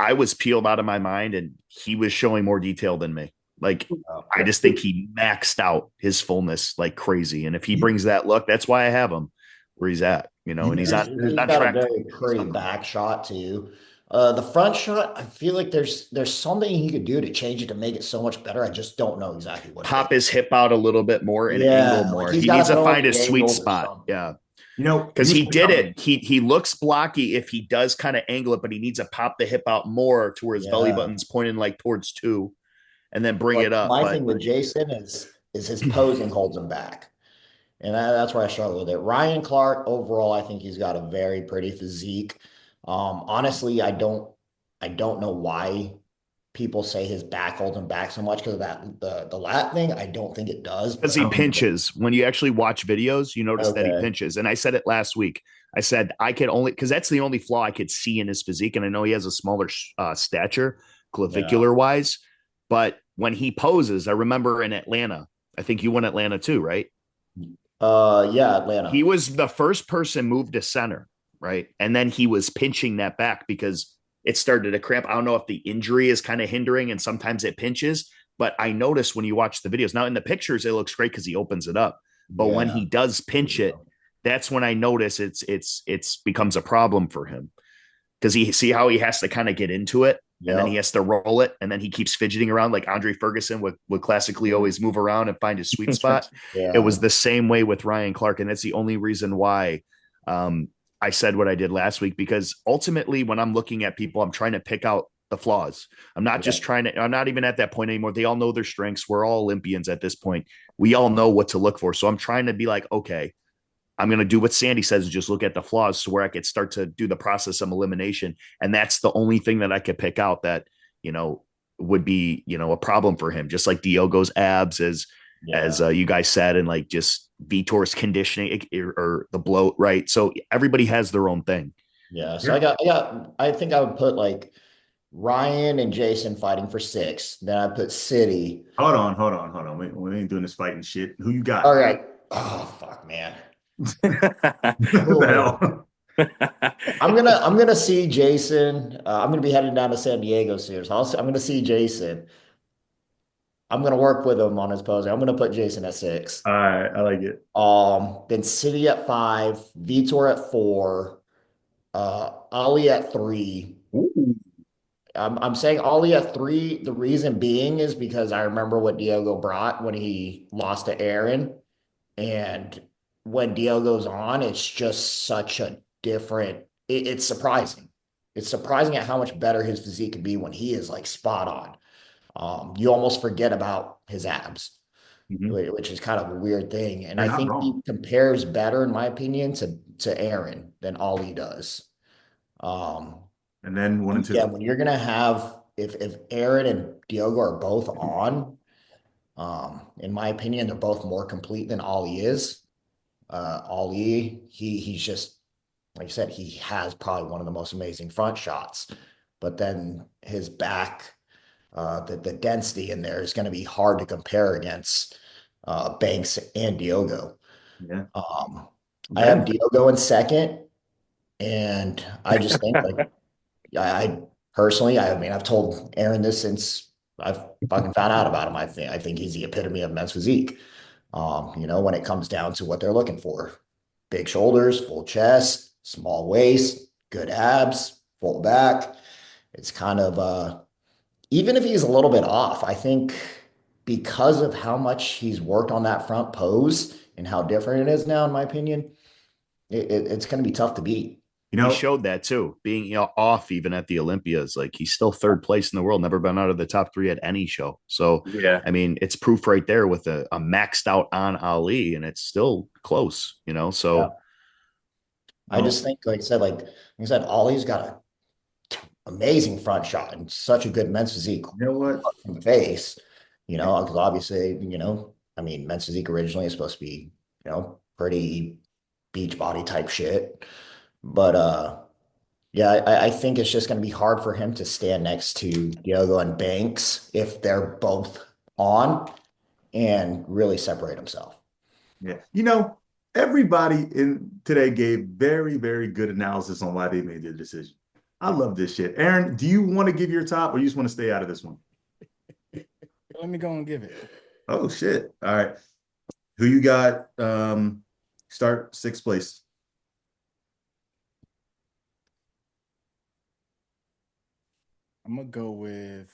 I was peeled out of my mind and he was showing more detail than me. Like, I just think he maxed out his fullness like crazy. And if he brings that look, that's why I have him where he's at, and he's not got a very pretty back shot too. The front shot, I feel like there's something he could do to change it to make it so much better. I just don't know exactly what. Pop his hip out a little bit more and angle more. Like he needs to find a sweet spot. Yeah. Because he did it. He looks blocky if he does kind of angle it, but he needs to pop the hip out more to where his belly button's pointing like towards 2 and then bring it up. My thing with Jason is his posing holds him back. And that's where I struggle with it. Ryan Clark, overall, I think he's got a very pretty physique. Honestly, I don't know why people say his back holds him back so much because of that the lat thing. I don't think it does. Because he pinches. When you actually watch videos, you notice that he pinches. And I said it last week. I said I could only because that's the only flaw I could see in his physique. And I know he has a smaller stature, clavicular wise. But when he poses, I remember in Atlanta, I think you won Atlanta too, right? Atlanta. He was the first person moved to center, right? And then he was pinching that back because it started to cramp. I don't know if the injury is kind of hindering and sometimes it pinches, but I noticed when you watch the videos now in the pictures, it looks great because he opens it up. But when he does pinch it, that's when I notice it's becomes a problem for him. because he see how he has to kind of get into it and then he Yep. has to roll it and then he keeps fidgeting around like Andre Ferguson would classically always move around and find his sweet spot. It Yeah. was the same way with Ryan Clark, and that's the only reason why I said what I did last week, because ultimately when I'm looking at people, I'm trying to pick out the flaws. I'm not just trying to, I'm not even at that point anymore. They all know their strengths. We're all Olympians at this point. We all know what to look for. So I'm trying to be like, okay, I'm going to do what Sandy says and just look at the flaws to where I could start to do the process of elimination. And that's the only thing that I could pick out that, would be, a problem for him. Just like Diogo's abs, as you guys said, and like just Vitor's conditioning or the bloat, right? So everybody has their own thing. Yeah. So I think I would put like Ryan and Jason fighting for 6. Then I put City. Hold on. We ain't doing this fighting shit. Who you got? All right. Oh, fuck, man. What the hell? I'm gonna see Jason. I'm gonna be heading down to San Diego soon. So I'm gonna see Jason. I'm gonna work with him on his posing. I'm gonna put Jason at 6. All right, I like it. Then City at 5, Vitor at 4, Ali at 3. Ooh. I'm saying Ali at 3. The reason being is because I remember what Diogo brought when he lost to Erin, and when Diogo's on, it's just such a different. It's surprising. It's surprising at how much better his physique can be when he is like spot on. You almost forget about his abs, which is kind of a weird thing. And You're I not think he wrong. compares better, in my opinion, to Aaron than Ali does. Um, And then 1 and 2. yeah, when you're gonna have if Aaron and Diogo are both on, in my opinion, they're both more complete than Ali is. Ali, he's just like you said, he has probably one of the most amazing front shots, but then his back, the density in there is going to be hard to compare against Banks and Diogo. Yeah. I have Diogo in second, and I just think like I personally, I mean, I've told Aaron this since I've fucking found out about him. I think he's the epitome of men's physique. When it comes down to what they're looking for. Big shoulders, full chest, small waist, good abs, full back. It's kind of even if he's a little bit off, I think because of how much he's worked on that front pose and how different it is now, in my opinion, it's going to be tough to beat. He showed that too, being off even at the Olympias. Like he's still third place in the world, never been out of the top 3 at any show. So Yeah. I mean, it's proof right there with a maxed out on Ali, and it's still close. So Yeah. I just think, like I said, Ollie's got an amazing front shot and such a good men's physique You know what? from the face, because obviously, I mean, men's physique originally is supposed to be, pretty beach body type shit. But yeah, I think it's just going to be hard for him to stand next to Diogo and Banks if they're both on and really separate himself. Yeah. Everybody in today gave very, very good analysis on why they made their decision. I love this shit. Aaron, do you want to give your top or you just want to stay out of this one? Let me go and give it. Oh, shit. All right. Who you got? Start 6th place. I'm gonna go with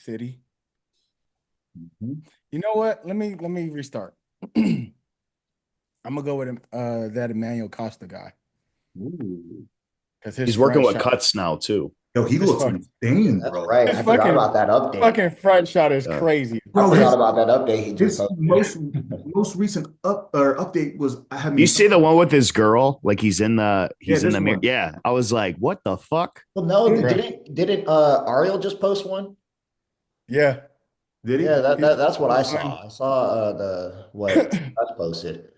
City. You know what? Let me restart. I'm gonna go with that Emmanuel Costa guy. Because he's working with cuts now too. Yo, he looks insane, That's bro. right. I forgot about that update. Fucking front shot is crazy. I forgot about that update he just His most recent update was You see the one with his girl, like he's in the mirror. One. Yeah, I was like, what the fuck? Well, no, didn't Ariel just post one? Yeah. Did he? Yeah, that's what I saw. I saw what that's posted.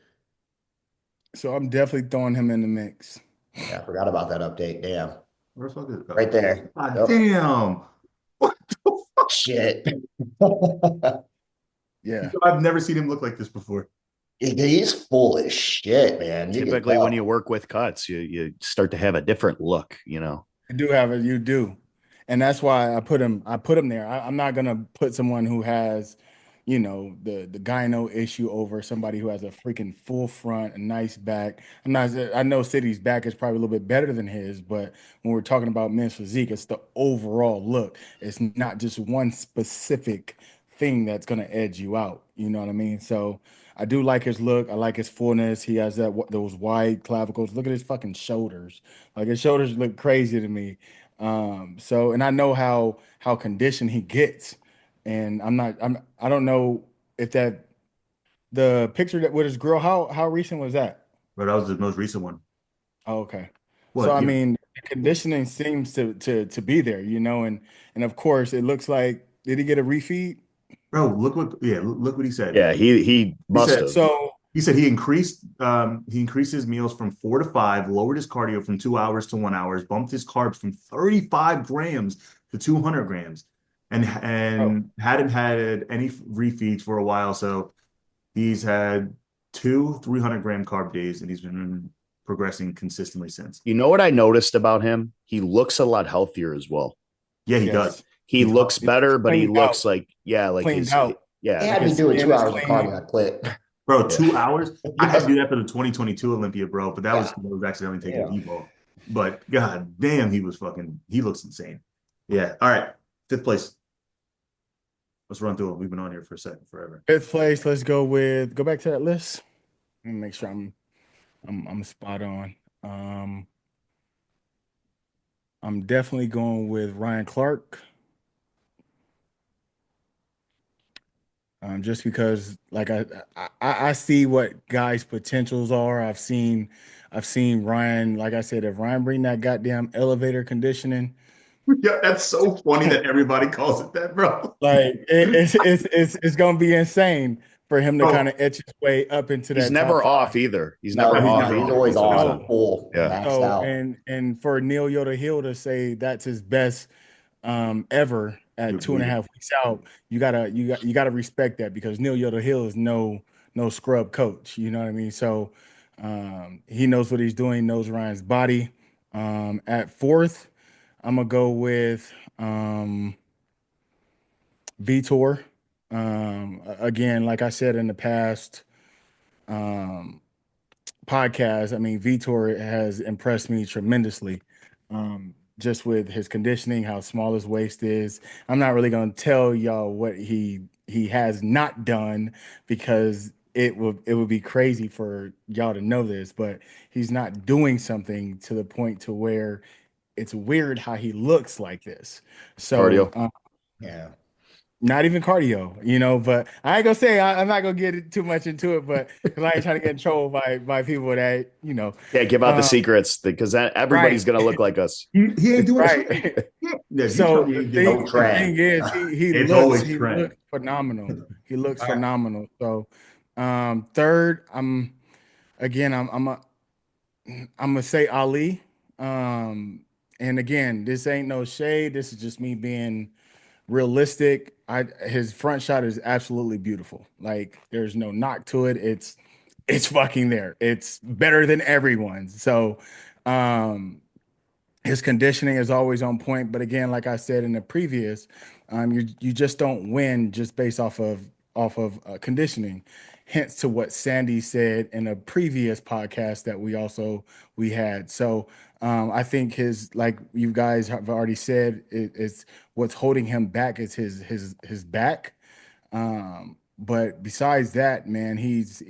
So I'm definitely throwing him in the mix. Yeah, I forgot about that update. Damn. Where the fuck is it? Right there. God damn. What the fuck? Shit. Yeah. I've never seen him look like this before. He's full as shit, man. Typically, when you work with cuts, you start to have a different look. You do have it. You do, and that's why I put him there. I'm not gonna put someone who has, the gyno issue over somebody who has a freaking full front, a nice back. I know City's back is probably a little bit better than his, but when we're talking about men's physique, it's the overall look. It's not just one specific thing that's going to edge you out. You know what I mean? So I do like his look. I like his fullness. He has those wide clavicles. Look at his fucking shoulders. Like his shoulders look crazy to me. And I know how conditioned he gets. And I don't know if that the picture that with his girl, how recent was that? But that was the most recent one. Oh, okay. So What? I Yeah, mean, the conditioning seems to be there, and of course it looks like did he get a refeed? bro, look what he said. Yeah, he He must said have. So he increased his meals from 4 to 5, lowered his cardio from 2 hours to 1 hour, bumped his carbs from 35 grams to 200 grams, and oh, hadn't had any refeeds for a while. So he's had two 300-gram carb days, and he's been progressing consistently since. You know what I noticed about him? He looks a lot healthier as well. Yeah, he does. yes. He He's looks It looks better, but he cleaned out, looks like cleaned his out. They yeah, Like had me his doing skin two is hours of cardio. clean. I quit. Bro, yeah. 2 hours. I had to Yeah. do that for the 2022 Olympia, bro. But that was Yeah. I was accidentally taking Yeah. Evo. But god damn, he looks insane. Yeah. All right. Fifth place. Let's run through it. We've been on here for a second, forever. Fifth place, let's go back to that list. Let me make sure I'm spot on. Um, I'm definitely going with Ryan Clark. Just because like I see what guys' potentials are. I've seen Ryan, like I said, if Ryan bring that goddamn elevator conditioning, Yeah, that's so funny that everybody calls it that, bro. like it's gonna be insane for him to kind Bro, of etch his way up into He's that top never five. off either. He's No, never he's off never he's off. either. always He's always on. on So full, Yeah. maxed so out. and for Neil Yoda Hill to say that's his best ever at Good two and a bleeding. half weeks out, you gotta respect that because Neil Yoda Hill is no scrub coach. You know what I mean? So he knows what he's doing, knows Ryan's body. At fourth, I'm gonna go with Vitor. Again, like I said in the past um, podcast, I mean Vitor has impressed me tremendously. Just with his conditioning, how small his waist is. I'm not really gonna tell y'all what he has not done because it would be crazy for y'all to know this, but he's not doing something to the point to where it's weird how he looks like this. So Cardio. Yeah. not even cardio, but I ain't gonna say I'm not gonna get too much into it, but because I ain't trying to get in trouble by people that Yeah, give out the um, secrets because everybody's right, gonna look like us. He ain't doing shit. right. Yeah, if you tell So me he the ain't getting No thing the trend. thing is he it's looks always he trend. looks phenomenal. He looks All right. phenomenal. So third, again I'm gonna say Ali. And again, this ain't no shade. This is just me being realistic. His front shot is absolutely beautiful. Like there's no knock to it. It's fucking there. It's better than everyone's. So um his conditioning is always on point. But again, like I said in the previous, you just don't win just based off of conditioning. Hence to what Sandy said in a previous podcast that we had. So I think his like you guys have already said, it's what's holding him back is his back. But besides that, man, he's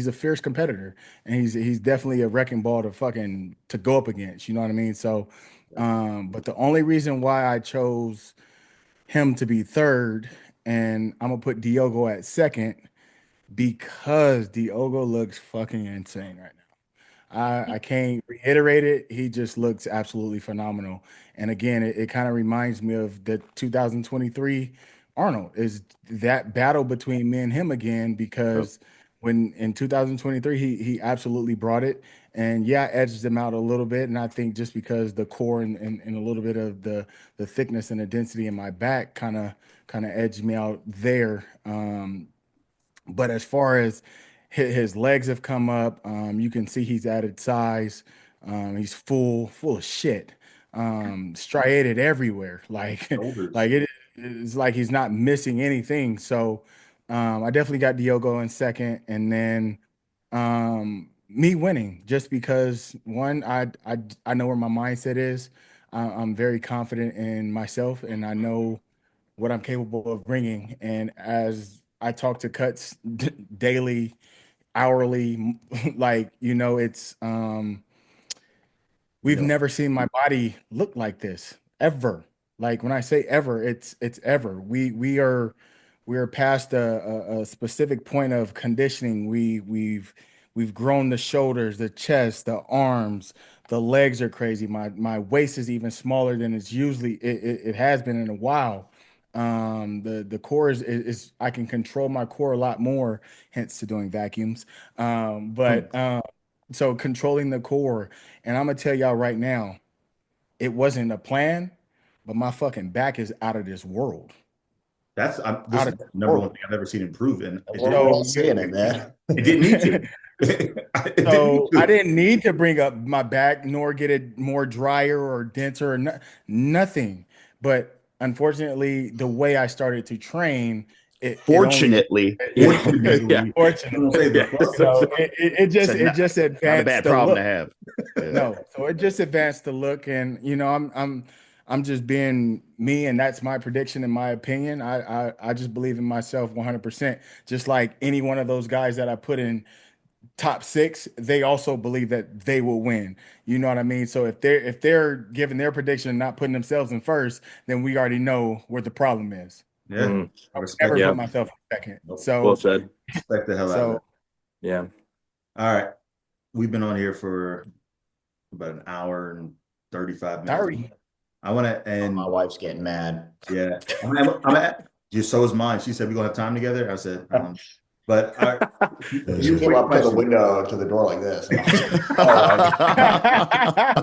a fierce competitor, and he's definitely a wrecking ball to go up against. You know what I mean? So, but the only reason why I chose him to be third, and I'm gonna put Diogo at second, because Diogo looks fucking insane right now. I can't reiterate it. He just looks absolutely phenomenal. And again, it kind of reminds me of the 2023 Arnold is that battle between me and him again Yep. because when in 2023 he absolutely brought it. And yeah, I edged him out a little bit. And I think just because the core and a little bit of the thickness and the density in my back kind of edged me out there. But as far as his legs have come up, you can see he's added size. He's full of shit, striated everywhere. Like Shoulders. like it's like he's not missing anything. So I definitely got Diogo in second, and then me winning just because one, I know where my mindset is. I'm very confident in myself, and I know what I'm capable of bringing. And as I talk to cuts daily, hourly, like it's we've Yeah. never seen my body look like this ever. Like when I say ever, it's ever. We are past a specific point of conditioning. We've grown the shoulders, the chest, the arms, the legs are crazy. My waist is even smaller than it's usually it has been in a while. The core is I can control my core a lot more, hence to doing vacuums. But so controlling the core, and I'm gonna tell y'all right now, it wasn't a plan, but my fucking back is out of this world. This Out is of the this number one world. thing I've ever seen improve, and We're all seeing it, man. it didn't need to. It didn't need So I to. didn't need to bring up my back nor get it more drier or denser or nothing. But unfortunately, the way I started to train, it only Fortunately, Yeah. Fortunately, I don't say fortunately, the Yeah. fuck. said it just not a advanced bad the problem look. to have. Yeah. No, so it just advanced the look, and I'm just being me, and that's my prediction, in my opinion. I just believe in myself 100%. Just like any one of those guys that I put in top six, they also believe that they will win. You know what I mean? So if they're giving their prediction and not putting themselves in first, then we already know where the problem is. Yeah, I Never respect put it. Yeah. myself in second. Nope. Well So said. Respect the hell out of so that. Yeah. All right, we've been on here for about an hour and 35 minutes. sorry. I want to My end. wife's getting mad. Yeah, just so is mine. She said we're gonna have time together. I said, but a She few came quick up to the questions. window to the door like this, and I was like,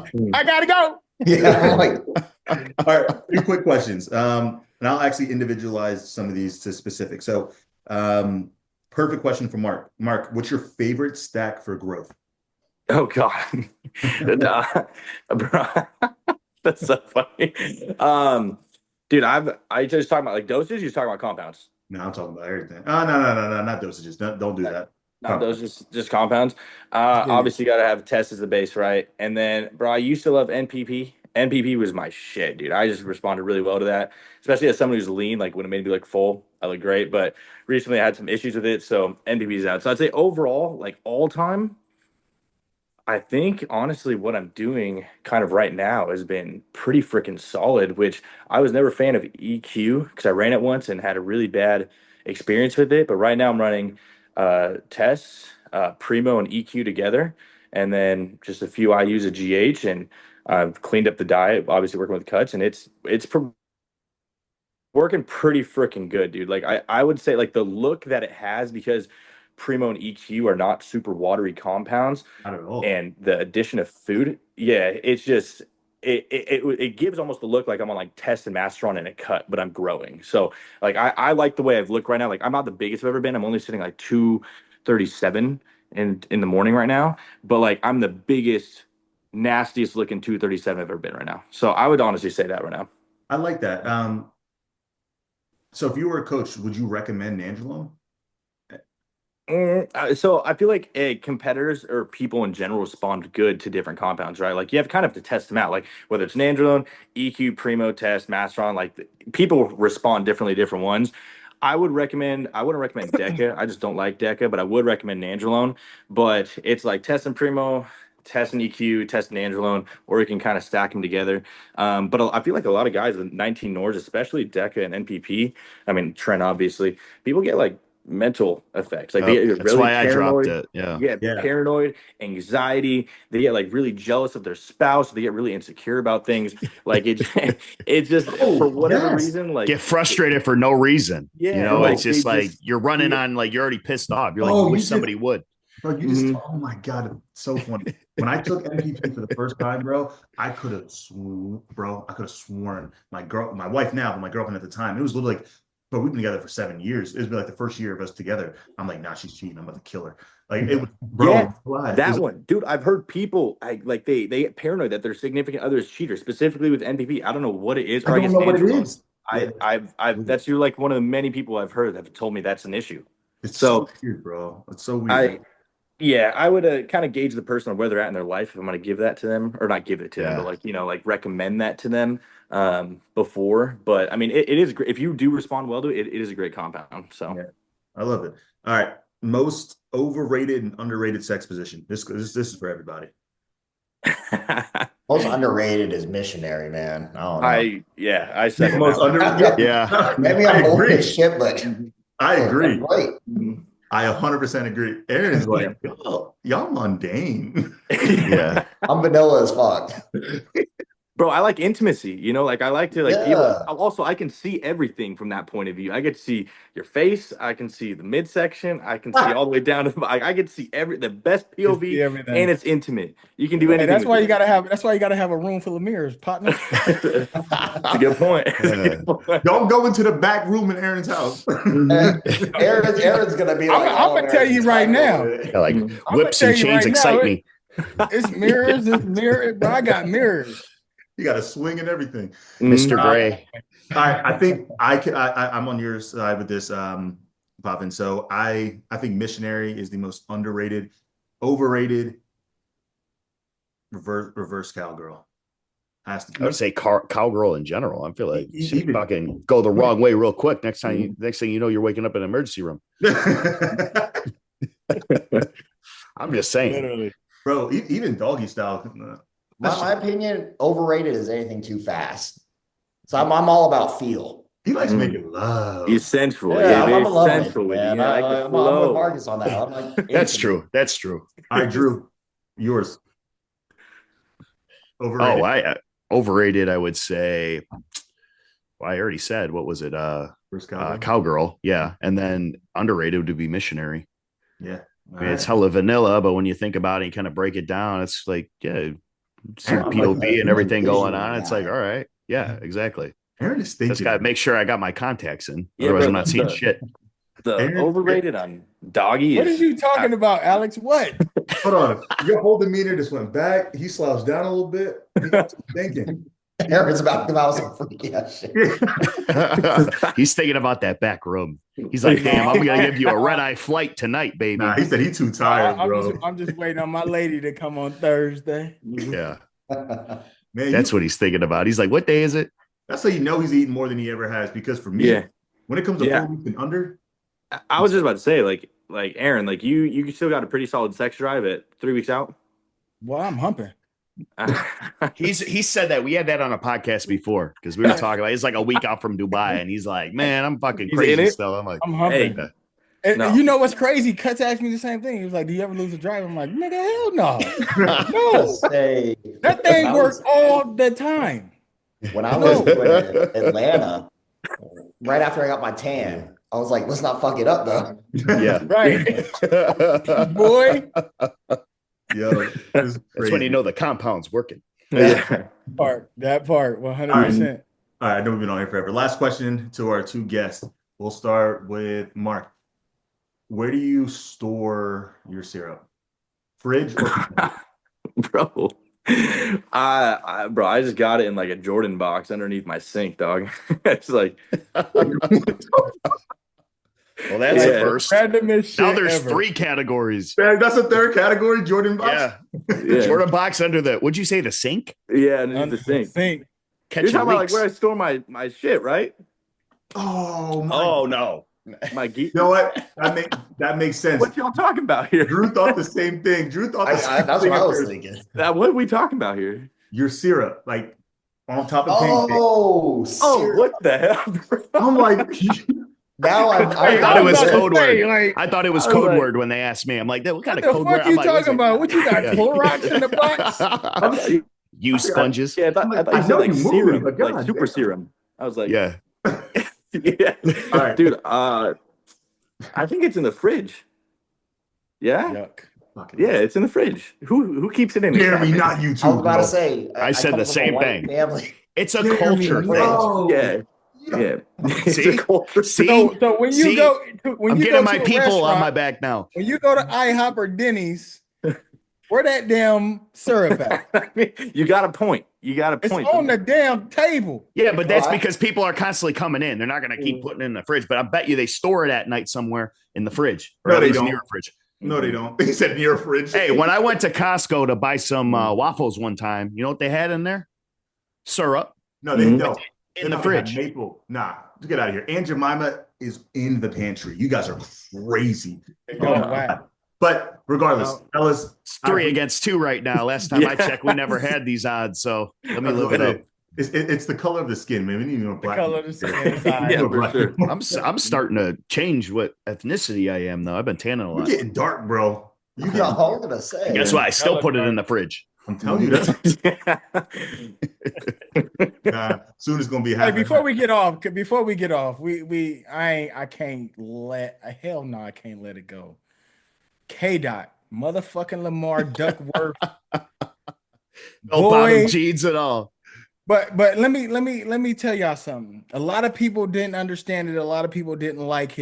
"Oh, I gotta go. yeah." I'm like, All right, a few quick questions. And I'll actually individualize some of these to specific. So, perfect question for Mark. Mark, what's your favorite stack for growth? Oh God. Bro, that's so funny. Dude, I just talking about like dosage. You're talking about compounds. No, I'm talking about everything. Oh, no, not dosages. Don't do that. Not those, just compounds. Let's get it. Obviously, you got to have test as the base, right? And then, bro, I used to love NPP. NPP was my shit, dude. I just responded really well to that, especially as someone who's lean. Like when it made me look full, I look great. But recently, I had some issues with it, so NPP is out. So I'd say overall, like all time, I think honestly, what I'm doing kind of right now has been pretty freaking solid. Which I was never a fan of EQ because I ran it once and had a really bad experience with it. But right now, I'm running tests, Primo and EQ together, and then just a few IUs of GH, and I've cleaned up the diet. Obviously, working with cuts, and working pretty freaking good, dude. Like I would say like the look that it has because Primo and EQ are not super watery compounds Not at all. and the addition of food, yeah, it's just it gives almost the look like I'm on like test and masteron in a cut, but I'm growing. So like I like the way I've looked right now. Like I'm not the biggest I've ever been. I'm only sitting like 237 in the morning right now, but like I'm the biggest, nastiest looking 237 I've ever been right now. So I would honestly say that right now. I like that. So if you were a coach, would you recommend Nandrolone? So I feel like competitors or people in general respond good to different compounds, right? Like you have kind of to test them out, like whether it's Nandrolone, EQ, Primo test, Masteron, like people respond differently to different ones. I wouldn't recommend Deca. I just don't like Deca, but I would recommend Nandrolone. But it's like testing Primo, testing EQ, testing Nandrolone, or you can kind of stack them together. But I feel like a lot of guys with 19 Nors, especially Deca and NPP, I mean, Trent, obviously, people get like mental effects. Like they Oh, get that's really why I dropped paranoid. it. Yeah. Yeah, Yeah. paranoid, anxiety. They get like really jealous of their spouse. They get really insecure about things. Like it, it's just for Oh, whatever yes. reason. Like Get frustrated for no reason. You yeah, know, it's like they just like just you're running yeah. on, like you're already pissed off. You're like, you Oh, wish somebody would. bro, you just, oh my God, it's so funny. When I took MPP for the first time, bro, I could have sworn my wife now, but my girlfriend at the time, it was literally like, bro, we've been together for 7 years. It was like the first year of us together. I'm like, nah, she's cheating. I'm about to kill her. Like it was, Yeah, bro, it that was, one, dude. I've heard people they get paranoid that their significant other is cheater, specifically with NPP. I don't know what it is, I or I don't guess know what it Nandrolone. is. That's you're like one of the many people I've heard that have told me that's an issue. It's So so weird, bro. It's so weird. I would kind of gauge the person on where they're at in their life if I'm going to give that to them, or not give it to them, but like recommend that to them before. But I mean, it is great if you do respond well to it. It is a great compound. So Yeah, I love it. All right, most overrated and underrated sex position. This is for everybody. Most underrated is missionary, man. I don't know. I second Most that. underrated. Yeah. Maybe I'm old as shit, but I agree. Right. I 100% agree. Aaron is like, y'all mundane. Yeah. I'm vanilla as fuck. Bro, I like intimacy, like I like to like be able Yeah. also I can see everything from that point of view. I get to see your face, I can see the midsection, I can see all the way down to I get to see the best POV and it's intimate. You can do anything. That's why you gotta have a room full of mirrors, partner. That's a good point. Don't go into the back room in Aaron's house. Aaron's gonna be like, I'm gonna tell you right now. Like whips and chains excite me. It's mirrors, bro. I got mirrors. You got a swing and everything. Mr. Gray. I think I'm on your side with this, Potvin. So I think missionary is the most underrated, overrated reverse cowgirl. Has to be. I would say cowgirl in general. I feel like she fucking go the wrong way real quick. Next thing you know, you're waking up in an emergency room. I'm just saying. Literally. Bro, even doggy style. My opinion, overrated is anything too fast. So I'm all about feel. He likes making love. He's sensual. Yeah, I'm a love sensual. man. I'm with Marcus on that. I'm like, That's true. That's true. All right, Drew, yours. Overrated. Overrated, I would say. Well, I already said, what was it? Cowgirl. Yeah. And then underrated would be missionary. Yeah. I mean, it's hella vanilla, but when you think about it, you kind of break it down. It's like, some POV and everything going on. It's like, all right. Yeah, exactly. Aaron is thinking. Just got to make sure I got my contacts in. Yeah, otherwise, I'm not seeing shit. The overrated on doggy. What are you talking about, Alex? What? Hold on. Your whole demeanor just went back. He slouched down a little bit. He got thinking. Aaron's about to come out some freaky ass shit. He's thinking about that back room. He's like, damn, I'm going to give you a red-eye flight tonight, baby. Nah, he said he's too tired, bro. I'm just waiting on my lady to come on Thursday. Yeah. Man, that's what he's thinking about. He's like, what day is it? That's how you know he's eating more than he ever has. Because for me, when it comes to 4 weeks and under, I was just about to say, like Aaron, like you still got a pretty solid sex drive at 3 weeks out. Well, I'm humping. He said that we had that on a podcast before because we were talking about it's like a week out from Dubai, and he's like, man, I'm fucking crazy still. I'm like, I'm humping. Hey. And you know what's crazy? Cuts asked me the same thing. He was like, "Do you ever lose a drive?" I'm like, "Nigga, hell no, no." That thing works all the time. When I was in Atlanta, right after I got my tan, I was like, "Let's not fuck it up, though." Yeah, right, boy. Yo, that's when you know the compound's working. That part, 100%. All right, I know we've been on here forever. Last question to our two guests. We'll start with Mark. Where do you store your syrup? Fridge or bro? I just got it in like a Jordan box underneath my sink, dog. It's like, well, that's a first. Now there's ever. 3 categories. That's a third category, Jordan box. Yeah. Jordan box under the. Would you say the sink? Yeah, under the sink. You're talking about like where I store my shit, right? Oh no. My geek. You know what? That makes sense. What y'all talking about here? Drew thought the same thing. Drew thought the same thing. That's what I was thinking. What are we talking about here? Your syrup, like on top of pancake. Oh, what the hell? I'm like, now I thought it was code word. I thought it was code word when they asked me. I'm like, what kind of code word? What you talking about? What you got? Clorox in the box? Use sponges. Yeah, I thought you said like serum, like super serum. I was like, yeah. Yeah. All right, dude. I think it's in the fridge. Yeah. Yuck. Yeah, it's in the fridge. Who keeps it in? Jeremy, not you too. I was about to say. I said the same thing. Family. It's a culture thing. Yeah. It's a culture. See? So when you go, I'm getting my people on my back now. When you go to IHOP or Denny's, Where that damn syrup at? You got a point. You got a point. It's on the damn table. Yeah, but that's because people are constantly coming in. They're not going to keep putting it in the fridge. But I bet you they store it at night somewhere in the fridge, or at least near a fridge. No, they don't. He said near a fridge. Hey, when I went to Costco to buy some waffles one time, you know what they had in there? Syrup. No, they don't. In the fridge. Maple. Nah, get out of here. Aunt Jemima is in the pantry. You guys are crazy. But regardless, fellas, it's 3-2 right now. Last time I checked, we never had these odds. So let me look it up. It's the color of the skin, man. We need to know black. The color of the skin. Yeah, for sure. I'm starting to change what ethnicity I am, though. I've been tanning a lot. You're geting dark, bro. I was gonna say. Guess what? I still put it in the fridge. I'm telling you that. Soon it's gonna be happening. Hey, before we get off, I can't let it go. K-Dot, motherfucking Lamar Duckworth. No bottom jeans at all. But let me tell y'all something. A lot of people didn't understand it. A lot of people didn't like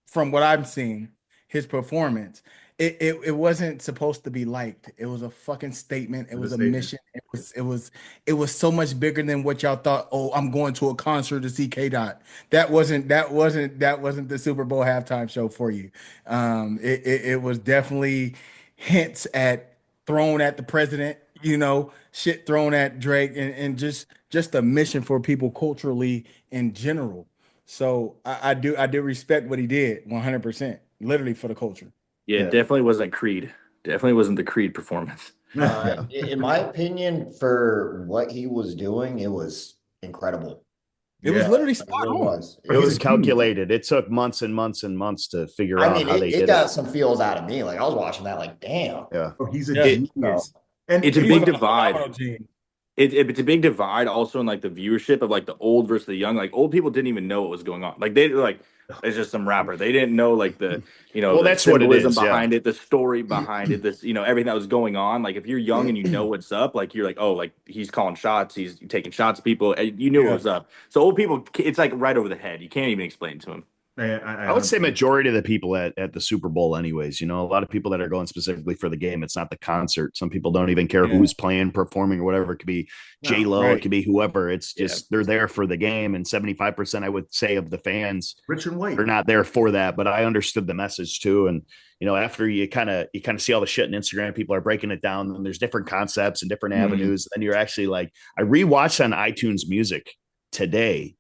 from what I'm seeing, his performance. It wasn't supposed to be liked. It was a fucking statement. It was a mission. It was so much bigger than what y'all thought. Oh, I'm going to a concert to see K-Dot. That wasn't the Super Bowl halftime show for you. It was definitely hints thrown at the president, shit thrown at Drake, and just a mission for people culturally in general. So I do respect what he did 100%, literally for the culture. Yeah, it definitely wasn't Creed. Definitely wasn't the Creed performance. In my opinion, for what he was doing, it was incredible. It was literally spot on. It was calculated. It took months and months and months to figure out how they did it. It got some feels out of me. Like I was watching that, like, damn. Yeah. Oh, he's a genius. And it's a big divide. It's a big divide also in like the viewership of like the old versus the young. Like old people didn't even know what was going on. Like they like it's just some rapper. They didn't know like the well, the that's what it is behind it, the story behind it, this everything that was going on. Like if you're young and you know what's up, like you're like, oh, like he's calling shots, he's taking shots at people, and you knew what was up. So old people, it's like right over the head. You can't even explain it to them. I would say majority of the people at the Super Bowl anyways, a lot of people that are going specifically for the game. It's not the concert. Some people don't even care who's playing, performing, or whatever. It could be J-Lo, it could be whoever. It's just they're there for the game. And 75%, I would say, of the fans are not there for that. But I understood the message too. And after you kind of see all the shit on Instagram, people are breaking it down, and there's different concepts and different avenues. And you're actually like, I rewatched on iTunes Music today.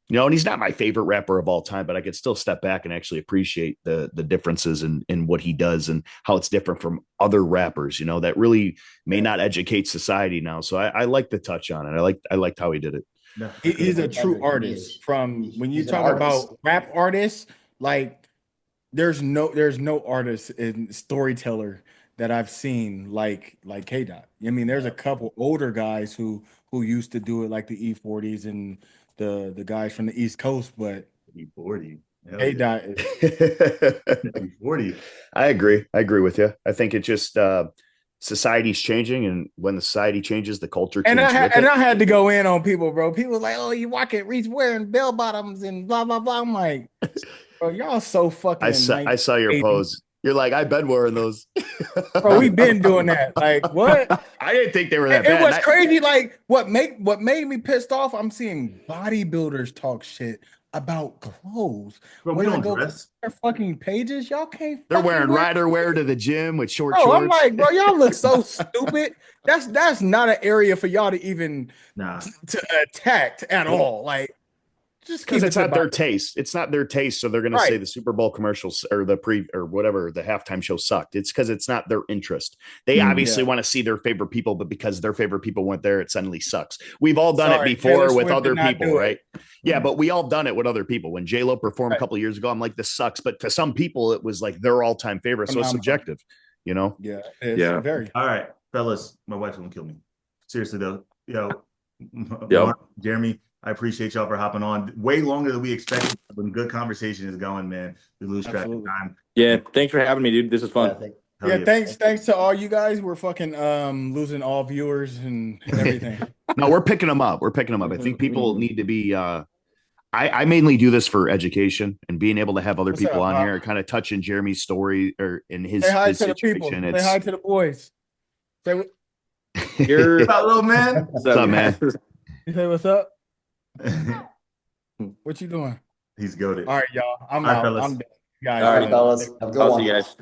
And he's not my favorite rapper of all time, but I could still step back and actually appreciate the differences in what he does and how it's different from other rappers, that really may not educate society now. So I like the touch on it. I liked how he did it. No. He's a true artist. From when you talk about rap artists, like there's no artist and storyteller that I've seen like K-Dot. I mean, there's a couple older guys who used to do it, like the E40s and the guys from the East Coast, but E40. K-Dot is E40. I agree with you. I think it just society's changing, and when the society changes, the culture changes. And I had to go in on people, bro. People were like, oh, you walking Reese wearing bell bottoms and blah blah blah. I'm like, bro, y'all so fucking. I saw your pose. You're like, I've been wearing those. Bro, we've been doing that. Like, what? I didn't think they were that bad. It was crazy. Like, what made me pissed off? I'm seeing bodybuilders talk shit about clothes. Bro, we don't dress. Their fucking pages, y'all can't. They're wearing rider wear to the gym with short shorts. I'm like, bro, y'all look so stupid. That's not an area for y'all to even to attack at all. Like, just because it's not their taste. It's not their taste, so they're going to say the Super Bowl commercials or the whatever the halftime show sucked. It's because it's not their interest. They obviously want to see their favorite people, but because their favorite people went there, it suddenly sucks. We've all done it before with other people, right? Yeah, but we all done it with other people. When J-Lo performed a couple of years ago, I'm like, this sucks. But to some people, it was like their all-time favorite. So it's subjective, Yeah. Very. All right, fellas, my wife's gonna kill me. Seriously though, Mark, Jeremy, I appreciate y'all for hopping on. Way longer than we expected. When good conversation is going, man. We lose track of time. Yeah, thanks for having me, dude. This is fun. Thanks to all you guys. We're fucking losing all viewers and everything. No, we're picking them up. I think people need to be I mainly do this for education and being able to have other What's people up, on Bob? here, kind of touching Jeremy's story or in Say hi his to the people. situation. Say hi to the boys. Say what You're What's up, little man? what's up, man? you say what's up? What you doing? He's goated. All right, y'all. I'm All right, out. fellas. I'm done. Guys, All All right, right. fellas. Have a good I'll one. see you guys.